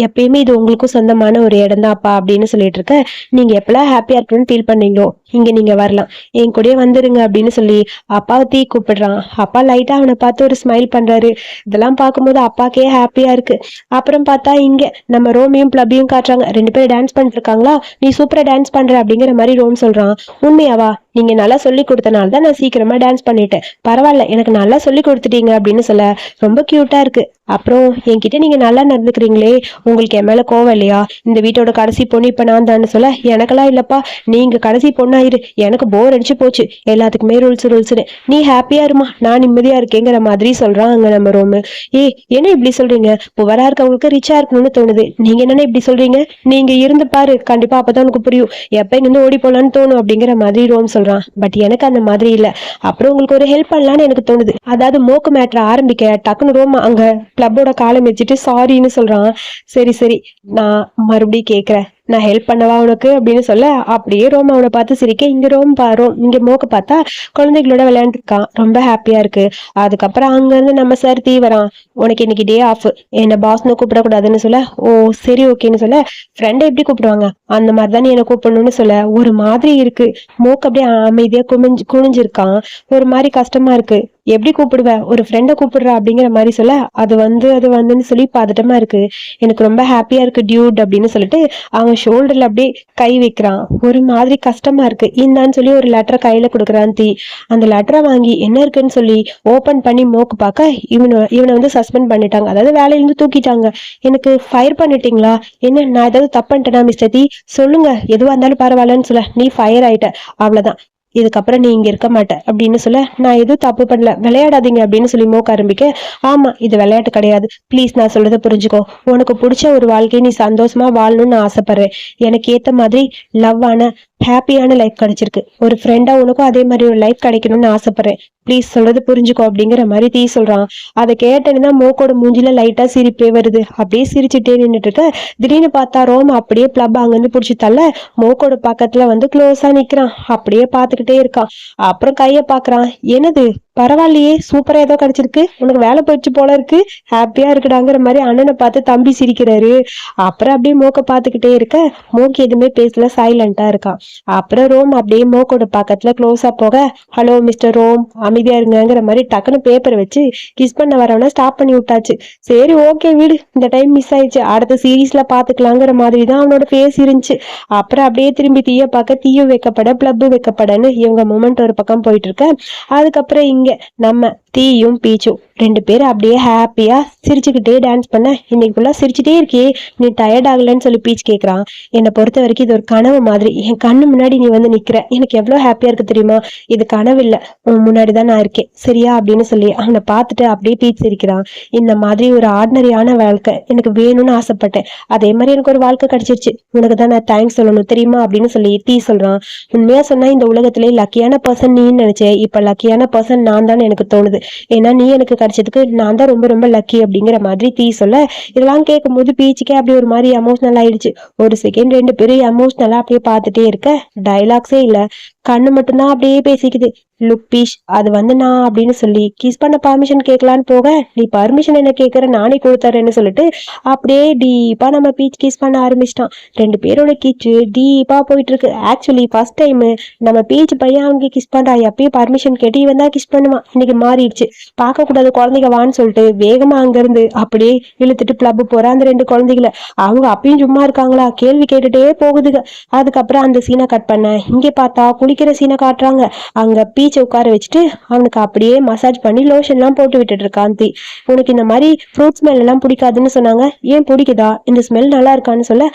எப்பயுமே இது உங்களுக்கும் சொந்தமான ஒரு இடம் தான் அப்பா அப்படின்னு சொல்லிட்டு இருக்க, நீங்க எப்பெல்லாம் ஹாப்பியா இருக்கணும்னு ஃபீல் பண்ணீங்களோ இங்க நீங்க வரலாம், என் கூடயே வந்துருங்க அப்படின்னு சொல்லி அப்பாவை தீ கூப்பிடுறான். அப்பா லைட்டா அவனை பார்த்து ஒரு ஸ்மைல் பண்றாரு. இதெல்லாம் பார்க்கும்போது அப்பாக்கே ஹாப்பியா இருக்கு. அப்புறம் பார்த்தா இங்க நம்ம ரோமியும் பிளப்பியும் காட்டுறாங்க. ரெண்டு பேரும் டான்ஸ் பண்ணிட்டு இருக்காங்களா, நீ சூப்பரா டான்ஸ் பண்ற அப்படிங்கிற மாதிரி ரோம் சொல்றான். உண்மையாவா, நீங்க நல்லா சொல்லி கொடுத்தனால தான் நான் சீக்கிரமா டான்ஸ் பண்ணிட்டேன், பரவாயில்ல எனக்கு நல்லா சொல்லி கொடுத்துட்டீங்க அப்படின்னு சொல்ல, ரொம்ப கியூட்டா இருக்கு. அப்புறம் என்கிட்ட நீங்க நல்லா நடந்துக்கிறீங்களே, உங்களுக்கு என் மேல கோவம் இல்லையா? இந்த வீட்டோட கடைசி பொண்ணு இப்ப நான் தான் சொல்ல, எனக்கெல்லாம் இல்லப்பா, நீங்க கடைசி பொண்ணாயிரு, எனக்கு போர் அடிச்சு போச்சு, எல்லாத்துக்குமே ரூல்ஸ்னு, நீ ஹாப்பியா இருமா, நான் நிம்மதியா இருக்கேங்கிற மாதிரி சொல்றான் அங்க நம்ம ரோமு. என்ன இப்படி சொல்றீங்க? புவரா இருக்கவங்களுக்கு ரிச்சா இருக்கணும்னு தோணுது, நீங்க என்னன்னு இப்படி சொல்றீங்க? நீங்க இருந்து பாரு, கண்டிப்பா அப்பதான் உனக்கு புரியும், எப்ப இங்க இருந்து ஓடி போலான்னு தோணும் அப்படிங்கிற மாதிரி ரோம் சொல்றான். பட் எனக்கு அந்த மாதிரி இல்ல. அப்புறம் உங்களுக்கு ஒரு ஹெல்ப் பண்ணலான்னு எனக்கு தோணுது. அதாவது மோக்கு மேட்ரு ஆரம்பிக்க டக்குனு ரோம் அங்க கிளப்போட காலை மிதிச்சிட்டு சாரின்னு சொல்றான். சரி சரி, நான் மறுபடியும் கேக்குறேன், நான் ஹெல்ப் பண்ணவா உனக்கு அப்படின்னு சொல்ல, அப்படியே ரோம் அவனை பார்த்து சிரிக்க, இங்க ரோம் இங்க மோக்க பார்த்தா குழந்தைகளோட விளையாண்டுருக்கான், ரொம்ப ஹாப்பியா இருக்கு. அதுக்கப்புறம் அங்க இருந்து நம்ம சார் தீவரான், உனக்கு இன்னைக்கு டே ஆஃப், என்ன பாஸ்னு கூப்பிடக்கூடாதுன்னு சொல்ல, ஓ சரி ஓகேன்னு சொல்ல, ஃப்ரெண்டை எப்படி கூப்பிடுவாங்க அந்த மாதிரிதான் நீ என்ன கூப்பிடணும்னு சொல்ல, ஒரு மாதிரி இருக்கு. மோக்கு அப்படியே அமைதியா குனிஞ்சிருக்கான். ஒரு மாதிரி கஷ்டமா இருக்கு. எப்படி கூப்பிடுவ, ஒரு ஃப்ரெண்டை கூப்பிடுற அப்படிங்கிற மாதிரி சொல்ல, அது வந்துன்னு சொல்லி பதட்டமா இருக்கு. எனக்கு ரொம்ப ஹாப்பியா இருக்கு டியூட் அப்படின்னு சொல்லிட்டு அவன் ஷோல்டர்ல அப்படியே கை வைக்கிறான். ஒரு மாதிரி கஷ்டமா இருக்கு. இந்தான்னு சொல்லி ஒரு லெட்டரை கையில கொடுக்குறான் தீ. அந்த லெட்டரை வாங்கி என்ன இருக்குன்னு சொல்லி ஓபன் பண்ணி மோக்கு பார்க்க, இவனை வந்து சஸ்பெண்ட் பண்ணிட்டாங்க, அதாவது வேலையிலிருந்து தூக்கிட்டாங்க. எனக்கு ஃபயர் பண்ணிட்டீங்களா? என்ன நான் ஏதாவது தப்பு பண்ணிட்டேனா மிஸ்டர் தீ? சொல்லுங்க, எதுவா இருந்தாலும் பரவாயில்லன்னு சொல்ல, நீ ஃபயர் ஆயிட்ட, அவ்வளவுதான், இதுக்கப்புறம் நீ இங்க இருக்க மாட்ட அப்படின்னு சொல்ல, நான் எதுவும் தப்பு பண்ணல, விளையாடாதீங்க அப்படின்னு சொல்லி மோக்க ஆரம்பிக்க, ஆமா இது விளையாட்டு கிடையாது, ப்ளீஸ் நான் சொல்றதை புரிஞ்சுக்கோ, உனக்கு பிடிச்ச ஒரு வாழ்க்கையை நீ சந்தோஷமா வாழணும்னு ஆசைப்படுறேன், எனக்கு ஏத்த மாதிரி லவ்வான ஹாப்பியான லைஃப் கிடைச்சிருக்கு, ஒரு ஃப்ரெண்டா உனக்கும் அதே மாதிரி ஒரு லைஃப் கிடைக்கணும்னு ஆசைப்படுறேன், ப்ளீஸ் சொல்றது புரிஞ்சுக்கோ அப்படிங்கிற மாதிரி தீ சொல்றான். அதை கேட்டேன்னா மோக்கோட மூஞ்சில லைட்டா சிரிப்பே வருது. அப்படியே சிரிச்சுட்டே நின்றுட்டு இருக்க, திடீர்னு பார்த்தா ரோம் அப்படியே பிளப் அங்கிருந்து புடிச்சு தள்ள மோக்கோட பக்கத்துல வந்து க்ளோஸா நிக்கிறான். அப்படியே பாத்துக்கிட்டே இருக்கான். அப்புறம் கைய பாக்குறான். என்னது, பரவாயில்லையே, சூப்பரா ஏதோ கிடைச்சிருக்கு, உனக்கு வேலை போயிடுச்சு போல இருக்கு, ஹாப்பியா இருக்குடாங்கிற மாதிரி அண்ணனை பார்த்து தம்பி சிரிக்கிறாரு. அப்புறம் அப்படியே மோக்க பாத்துக்கிட்டே இருக்க, மோக்கு எதுவுமே பேசல, சைலண்டா இருக்கான். அப்புறம் ரோம் அப்படியே மோக்கோட பக்கத்துல க்ளோஸா போக, ஹலோ மிஸ்டர் ரோம், அமைதியா இருங்கிற மாதிரி டக்குன்னு பேப்பரை வச்சு கிஸ் பண்ண வரவன ஸ்டாப் பண்ணி விட்டாச்சு. சரி ஓகே விடு, இந்த டைம் மிஸ் ஆயிடுச்சு, அடுத்த சீரீஸ்ல பாத்துக்கலாங்கிற மாதிரி தான் அவனோட ஃபேஸ் இருந்துச்சு. அப்புறம் அப்படியே திரும்பி தீய பார்க்க, தீயும் வைக்கப்பட பிளப்பு வைக்கப்படன்னு இவங்க மூமெண்ட் ஒரு பக்கம் போயிட்டு இருக்க. அதுக்கப்புறம் இங்க நம்ம தீயும் பீச்சும் ரெண்டு பேரும் அப்படியே ஹாப்பியா சிரிச்சுக்கிட்டே டான்ஸ் பண்ண, இன்னைக்கு ஃபுல்லா சிரிச்சுட்டே இருக்கே, நீ டயர்ட் ஆகலன்னு சொல்லி பீச் கேட்கறான். என்னை பொறுத்த வரைக்கும் இது ஒரு கனவு மாதிரி, என் கண்ணு முன்னாடி நீ வந்து நிக்கிற, எனக்கு எவ்வளவு ஹாப்பியா இருக்கு தெரியுமா, இது கனவு இல்ல, உன் முன்னாடிதான் நான் இருக்கேன் சரியா அப்படின்னு சொல்லி அவனை பார்த்துட்டு அப்படியே பீச் சிரிக்கிறான். இந்த மாதிரி ஒரு ஆர்டினரியான வாழ்க்கை எனக்கு வேணும்னு ஆசைப்பட்டேன், அதே மாதிரி எனக்கு ஒரு வாழ்க்கை கிடைச்சிருச்சு, உனக்கு தான் நான் தேங்க்ஸ் சொல்லணும் தெரியுமா அப்படின்னு சொல்லி தீ சொல்றான். உண்மையா சொன்னா இந்த உலகத்திலே லக்கியான பர்சன் நீன்னு நினைச்சேன், இப்ப லக்கியான பர்சன் நான் தான் எனக்கு தோணுது, ஏன்னா நீ எனக்கு கிடைச்சதுக்கு நான் தான் ரொம்ப ரொம்ப லக்கி அப்படிங்கிற மாதிரி தீ சொல்ல, இதெல்லாம் கேட்கும் போது பீச்சுக்கே அப்படி ஒரு மாதிரி எமோஷனல் ஆயிடுச்சு. ஒரு செகண்ட் ரெண்டு பேரும் எமோஷனலா அப்படியே பார்த்துட்டே இருக்க, டைலாக்ஸே இல்ல, கண்ணு மட்டும்தான் அப்படியே பேசிக்குது. லுக் பீஷ், அது வந்து நான் அப்படின்னு சொல்லி கிஸ் பண்ண பர்மிஷன் கேட்கலான்னு போக, நீ பர்மிஷன் என்ன கேட்கற, நானே கொடுத்தாரேன்னு சொல்லிட்டு அப்படியே டீப்பா நம்ம பீச் கிஸ் பண்ண ஆரம்பிச்சிட்டான். ரெண்டு பேரோட கிச்சு டீப்பா போயிட்டு இருக்கு. ஆக்சுவலி ஃபர்ஸ்ட் டைம் நம்ம பீச் பையன் அவங்க கிஸ் பண்றா, எப்பயும் பர்மிஷன் கேட்டு இவன் தான் கிஸ் பண்ணுவான், இன்னைக்கு மாறிடுச்சு, பார்க்க கூடாது குழந்தைங்க வான்னு சொல்லிட்டு வேகமா அங்க இருந்து அப்படியே இழுத்துட்டு கிளப் போற அந்த ரெண்டு குழந்தைகளை, அவங்க அப்பயும் சும்மா இருக்காங்களா, கேள்வி கேட்டுட்டே போகுதுங்க. அதுக்கப்புறம் அந்த சீனை கட் பண்ண, இங்க பார்த்தா குளிக்கிற சீனை காட்டுறாங்க. அங்க பீச்சை உட்கார வச்சுட்டு அவனுக்கு அப்படியே மசாஜ் பண்ணி லோஷன் எல்லாம் போட்டு விட்டுட்டு இருக்கான் தீ. உனக்கு இந்த மாதிரி ஃப்ரூட் ஸ்மெல் எல்லாம் பிடிக்காதுன்னு சொன்னாங்க, ஏன் பிடிக்குதா, இந்த ஸ்மெல் நல்லா இருக்கான்னு சொல்ல,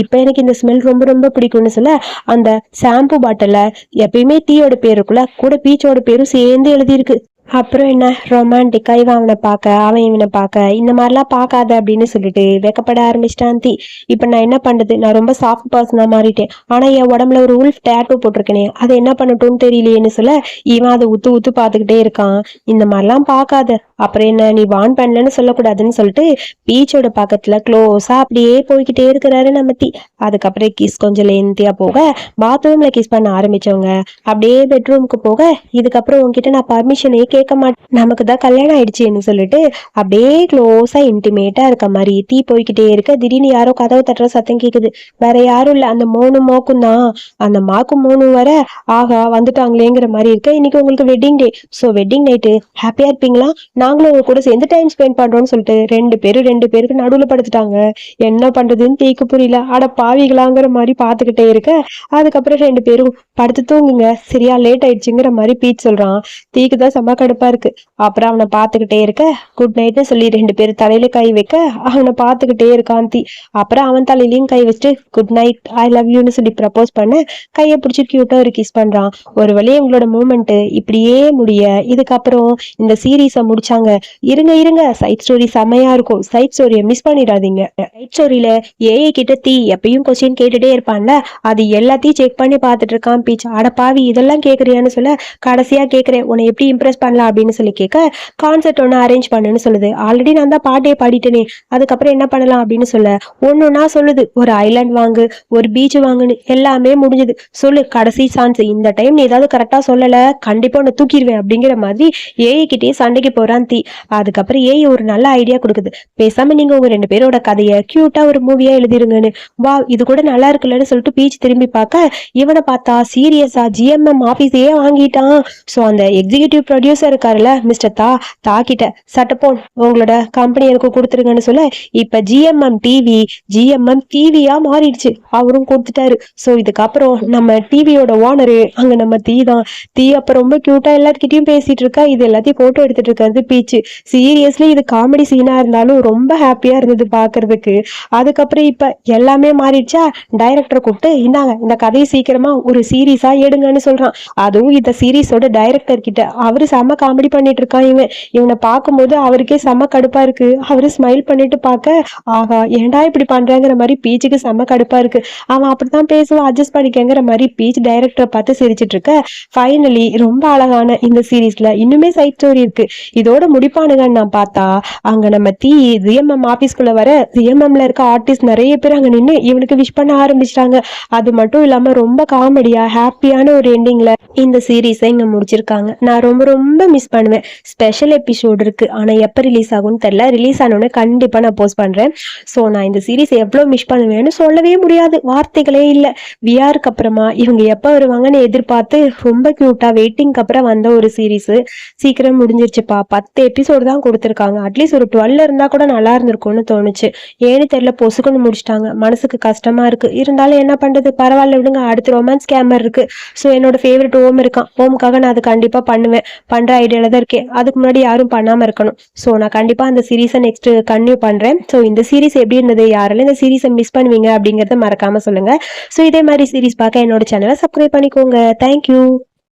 இப்ப எனக்கு இந்த ஸ்மெல் ரொம்ப ரொம்ப பிடிக்கும்னு சொல்ல, அந்த ஷாம்பு பாட்டில எப்பயுமே தீயோட பேர் இருக்குல்ல, கூட பீச்சோட பேரும் சேர்ந்து எழுதியிருக்கு. அப்புறம் என்ன ரொமான்டிக்கா இவன் அவனை பார்க்க அவன் இவனை பார்க்க, இந்த மாதிரிலாம் பார்க்காத அப்படின்னு சொல்லிட்டு வெக்கப்பட ஆரம்பிச்சிட்டான் தீ. இப்ப நான் என்ன பண்றது, நான் ரொம்ப சாஃப்ட் பர்சனா மாறிட்டேன், ஆனா என் உடம்புல ஒரு உல்ஃப் டேட்டூ போட்டிருக்கேனே, அதை என்ன பண்ணட்டும்னு தெரியலையேன்னு சொல்ல, இவன் அதை உத்து உத்து பார்த்துக்கிட்டே இருக்கான். இந்த மாதிரிலாம் பார்க்காத, அப்புறம் என்ன நீ வான் பண்ணலன்னு சொல்லக்கூடாதுன்னு சொல்லிட்டு பீச்சோட பக்கத்துல க்ளோஸா அப்படியே போய்கிட்டே இருக்கிறாரு நம்ம தீ. அதுக்கப்புறம் கிஸ் கொஞ்சம் லென்த்தியா போக, பாத்ரூம்ல கிஸ் பண்ண ஆரம்பிச்சவங்க அப்படியே பெட்ரூமுக்கு போக, இதுக்கப்புறம் உங்ககிட்ட நான் பர்மிஷனே கேட்க மாட்டேன், நமக்கு தான் கல்யாணம் ஆயிடுச்சுன்னு சொல்லிட்டு அப்படியே க்ளோஸா இன்டிமேட்டா இருக்க மாதிரி தீ போய்கிட்டே இருக்க, திடீர்னு யாரோ கதவு தட்டுற சத்தம் கேக்குது. வேற யாரும் இல்ல, அந்த மோக்கும் தான். அந்த மாக்கும் மோனும் வர, ஆகா வந்துட்டாங்களேங்கிற மாதிரி இருக்க, இன்னைக்கு உங்களுக்கு wedding day, so wedding night ஹாப்பியா இருப்பீங்களா, நாங்களும் உங்க கூட சேர்ந்து டைம் ஸ்பெண்ட் பண்றோம்னு சொல்லிட்டு ரெண்டு பேருக்கு நடுவுல படுத்துட்டாங்க. என்ன பண்றதுன்னு தீக்கு புரியல, அட பாவிகளாங்கிற மாதிரி பாத்துக்கிட்டே இருக்க, அதுக்கப்புறம் ரெண்டு பேரும் படுத்து தூங்குங்க சரியா, லேட் ஆயிடுச்சுங்கிற மாதிரி பீச் சொல்றான். தீக்கு தான் செம்ம கடுப்பா இருக்கு. அப்புறம் அவனை பார்த்துக்கிட்டே இருக்க குட் நைட்னு சொல்லி 2 பேரும் தலையில கை வைக்க அவனை பார்த்துக்கிட்டே இருக்கான் தீ. அப்புறம் அவன் தலையிலயும் கை வச்சுட்டு குட் நைட் ஐ லவ் யூன்னு சொல்லி ப்ரப்போஸ் பண்ண கையை பிடிச்சி கியூட்டா ஒரு கிஸ் பண்றான். ஒரு வழியே உங்களோட மூமெண்ட் இப்படியே முடிய இதுக்கப்புறம் இந்த சீரீஸை முடிச்சாங்க. இருங்க இருங்க, சைட் ஸ்டோரி செமையா இருக்கும், சைட் ஸ்டோரியை மிஸ் பண்ணிடாதீங்க. சைட் ஸ்டோரியில ஏஐ கிட்ட தீ எப்பயும் கொஸ்டின் கேட்டுட்டே இருப்பான்ல, அது எல்லாத்தையும் செக் பண்ணி பார்த்துட்டு இருக்கான் பீச். அட பாவி இதெல்லாம் கேக்குறியான்னு சொல்ல கடைசியா கேக்குறேன் உன்னை எப்படி இம்ப்ரெஸ் பண்ணலாம் அப்படின்னு சொல்லி கேட்க கான்செர்ட் ஒன்று அரேஞ்ச் பண்ணுன்னு சொல்லுது. ஆல்ரெடி நான் தான் பாட்டே பாடிட்டேனே, அதுக்கப்புறம் என்ன பண்ணலாம் அப்படின்னு சொல்ல ஒன்னொன்னா சொல்லுது. ஒரு ஐலாண்ட் வாங்கு, ஒரு பீச் வாங்குன்னு, எல்லாமே முடிஞ்சது. சொல்லு கடைசி சான்ஸ், இந்த டைம் நீ ஏதாவது கரெக்டா சொல்லல கண்டிப்பா உன்னை தூக்கிடுவேன் அப்படிங்கிற மாதிரி ஏஐ கிட்டே சண்டைக்கு போறான் தீ. அதுக்கப்புறம் ஏஐ ஒரு நல்ல ஐடியா கொடுக்குது. பேசாம நீங்க உங்க 2 பேரோட கதையை கியூட்டா ஒரு மூவியா எழுதிருங்கன்னு. வா இது கூட நல்லா இருக்குல்லன்னு சொல்லிட்டு பீச் திரும்பி பார்க்க இவனை பார்த்தா சீரியஸா ஜிஎம்எம் ஆபீஸையே வாங்கிட்டான். ஸோ அந்த எக்ஸிகியூட்டிவ் ப்ரொடியூசர் இருக்காருல்ல மிஸ்டர் தா கிட்ட சட்டப்போன் உங்களோட கம்பெனி எனக்கு கொடுத்துருங்கன்னு சொல்ல இப்ப ஜிஎம்எம் டிவியா மாறிடுச்சு. அவரும் கொடுத்துட்டாரு. ஸோ இதுக்கப்புறம் நம்ம டிவியோட ஓனரு அங்க நம்ம தீ அப்ப ரொம்ப கியூட்டா எல்லார்கிட்டயும் பேசிட்டு இருக்கா. இது எல்லாத்தையும் போட்டோ எடுத்துட்டு இருக்காது பீச்சு. சீரியஸ்லி இது காமெடி சீனா இருந்தாலும் ரொம்ப ஹாப்பியா இருந்தது பாக்குறதுக்கு. அதுக்கப்புறம் இப்ப எல்லாமே மாறிடுச்சா. டைரக்டரை கூப்பிட்டு இந்தாங்க இந்த கதையை சீக்கிரமா ஒரு சீரீஸா எடுங்கன்னு சொல்றான். அதுவும் இந்த சீரீஸோட டைரக்டர் கிட்ட. அவரு செம்ம காமெடி பண்ணிட்டு இருக்கான். இவனை பார்க்கும்போது அவருக்கே செம்ம கடுப்பா இருக்கு. அவரு ஸ்மைல் பண்ணிட்டு பார்க்க ஆகா ஏன்டா இப்படி பண்றாங்கிற மாதிரி பீச்சுக்கு செம்ம கடுப்பா இருக்கு. அவன் அப்படித்தான் பேசுவான், அட்ஜஸ்ட் பண்ணிக்கங்கிற மாதிரி பீச் டைரக்டரை பார்த்து சிரிச்சிட்டு இருக்க. ஃபைனலி ரொம்ப அழகான இந்த சீரீஸ்ல இன்னுமே சைட் ஸ்டோரி இருக்கு. இதோட முடிப்பானுங்கன்னு நான் பார்த்தா அங்க நம்ம ஜிஎம்எம் ஆபீஸ்குள்ள வர ஜிஎம்எம்ல இருக்க ஆர்டிஸ்ட் நிறைய பேர் அங்க நின்று இவனுக்கு விஷ் பண்ண ஆரம்பிச்சிட்டாங்க. அது மட்டும் இல்லாம ரொம்ப காமெடியா ஹாப்பியான ஒரு எண்டிங்ல இந்த சீரீஸை இங்க முடிச்சிருக்காங்க. நான் ரொம்ப ரொம்ப மிஸ் பண்ணுவேன். ஸ்பெஷல் எபிசோடு இருக்கு, ஆனா எப்ப ரிலீஸ் ஆகும்னு தெரியல. ரிலீஸ் ஆனோன்னு கண்டிப்பா நான் போஸ்ட் பண்றேன். ஸோ நான் இந்த சீரீஸ் எவ்வளவு மிஸ் பண்ணுவேன்னு சொல்லவே முடியாது, வார்த்தைகளே இல்லை. விஆருக்கு அப்புறமா இவங்க எப்ப வருவாங்கன்னு எதிர்பார்த்து ரொம்ப கியூட்டா வெயிட்டிங்க்கு அப்புறம் வந்த ஒரு சீரீஸ் சீக்கிரம் முடிஞ்சிருச்சுப்பா. 10 எபிசோடு தான் கொடுத்துருக்காங்க. அட்லீஸ்ட் ஒரு 12 இருந்தா கூட நல்லா இருந்திருக்கும்னு தோணுச்சு. ஏன்னு தெரியல பொசுக்குன்னு முடிச்சிட்டாங்க. மனசுக்கு கஷ்டமா இருக்கு. இருந்தாலும் என்ன பண்றது, பரவாயில்ல விடுங்க. அடுத்து ரொமான்ஸ் கேமர் இருக்கு. ஸோ என்னோட ஃபேவரட் ஓம் இருக்கான். ஓமுக்காக நான் அது கண்டிப்பா பண்ணுவேன், பண்ற ஐடியால தான் இருக்கேன். அதுக்கு முன்னாடி யாரும் பண்ணாம இருக்கணும். ஸோ நான் கண்டிப்பா அந்த சீரீஸை நெக்ஸ்ட் கன்டினியூ பண்றேன். ஸோ இந்த சீரீஸ் எப்படி இருந்தது, யாரெல்லாம் இந்த சீரீஸை மிஸ் பண்ணுவீங்க அப்படிங்கறத மறக்காம சொல்லுங்க. ஸோ இதே மாதிரி சீரீஸ் பார்க்க என்னோட சேனலை சப்ஸ்கிரைப் பண்ணிக்கோங்க. தேங்க்யூ.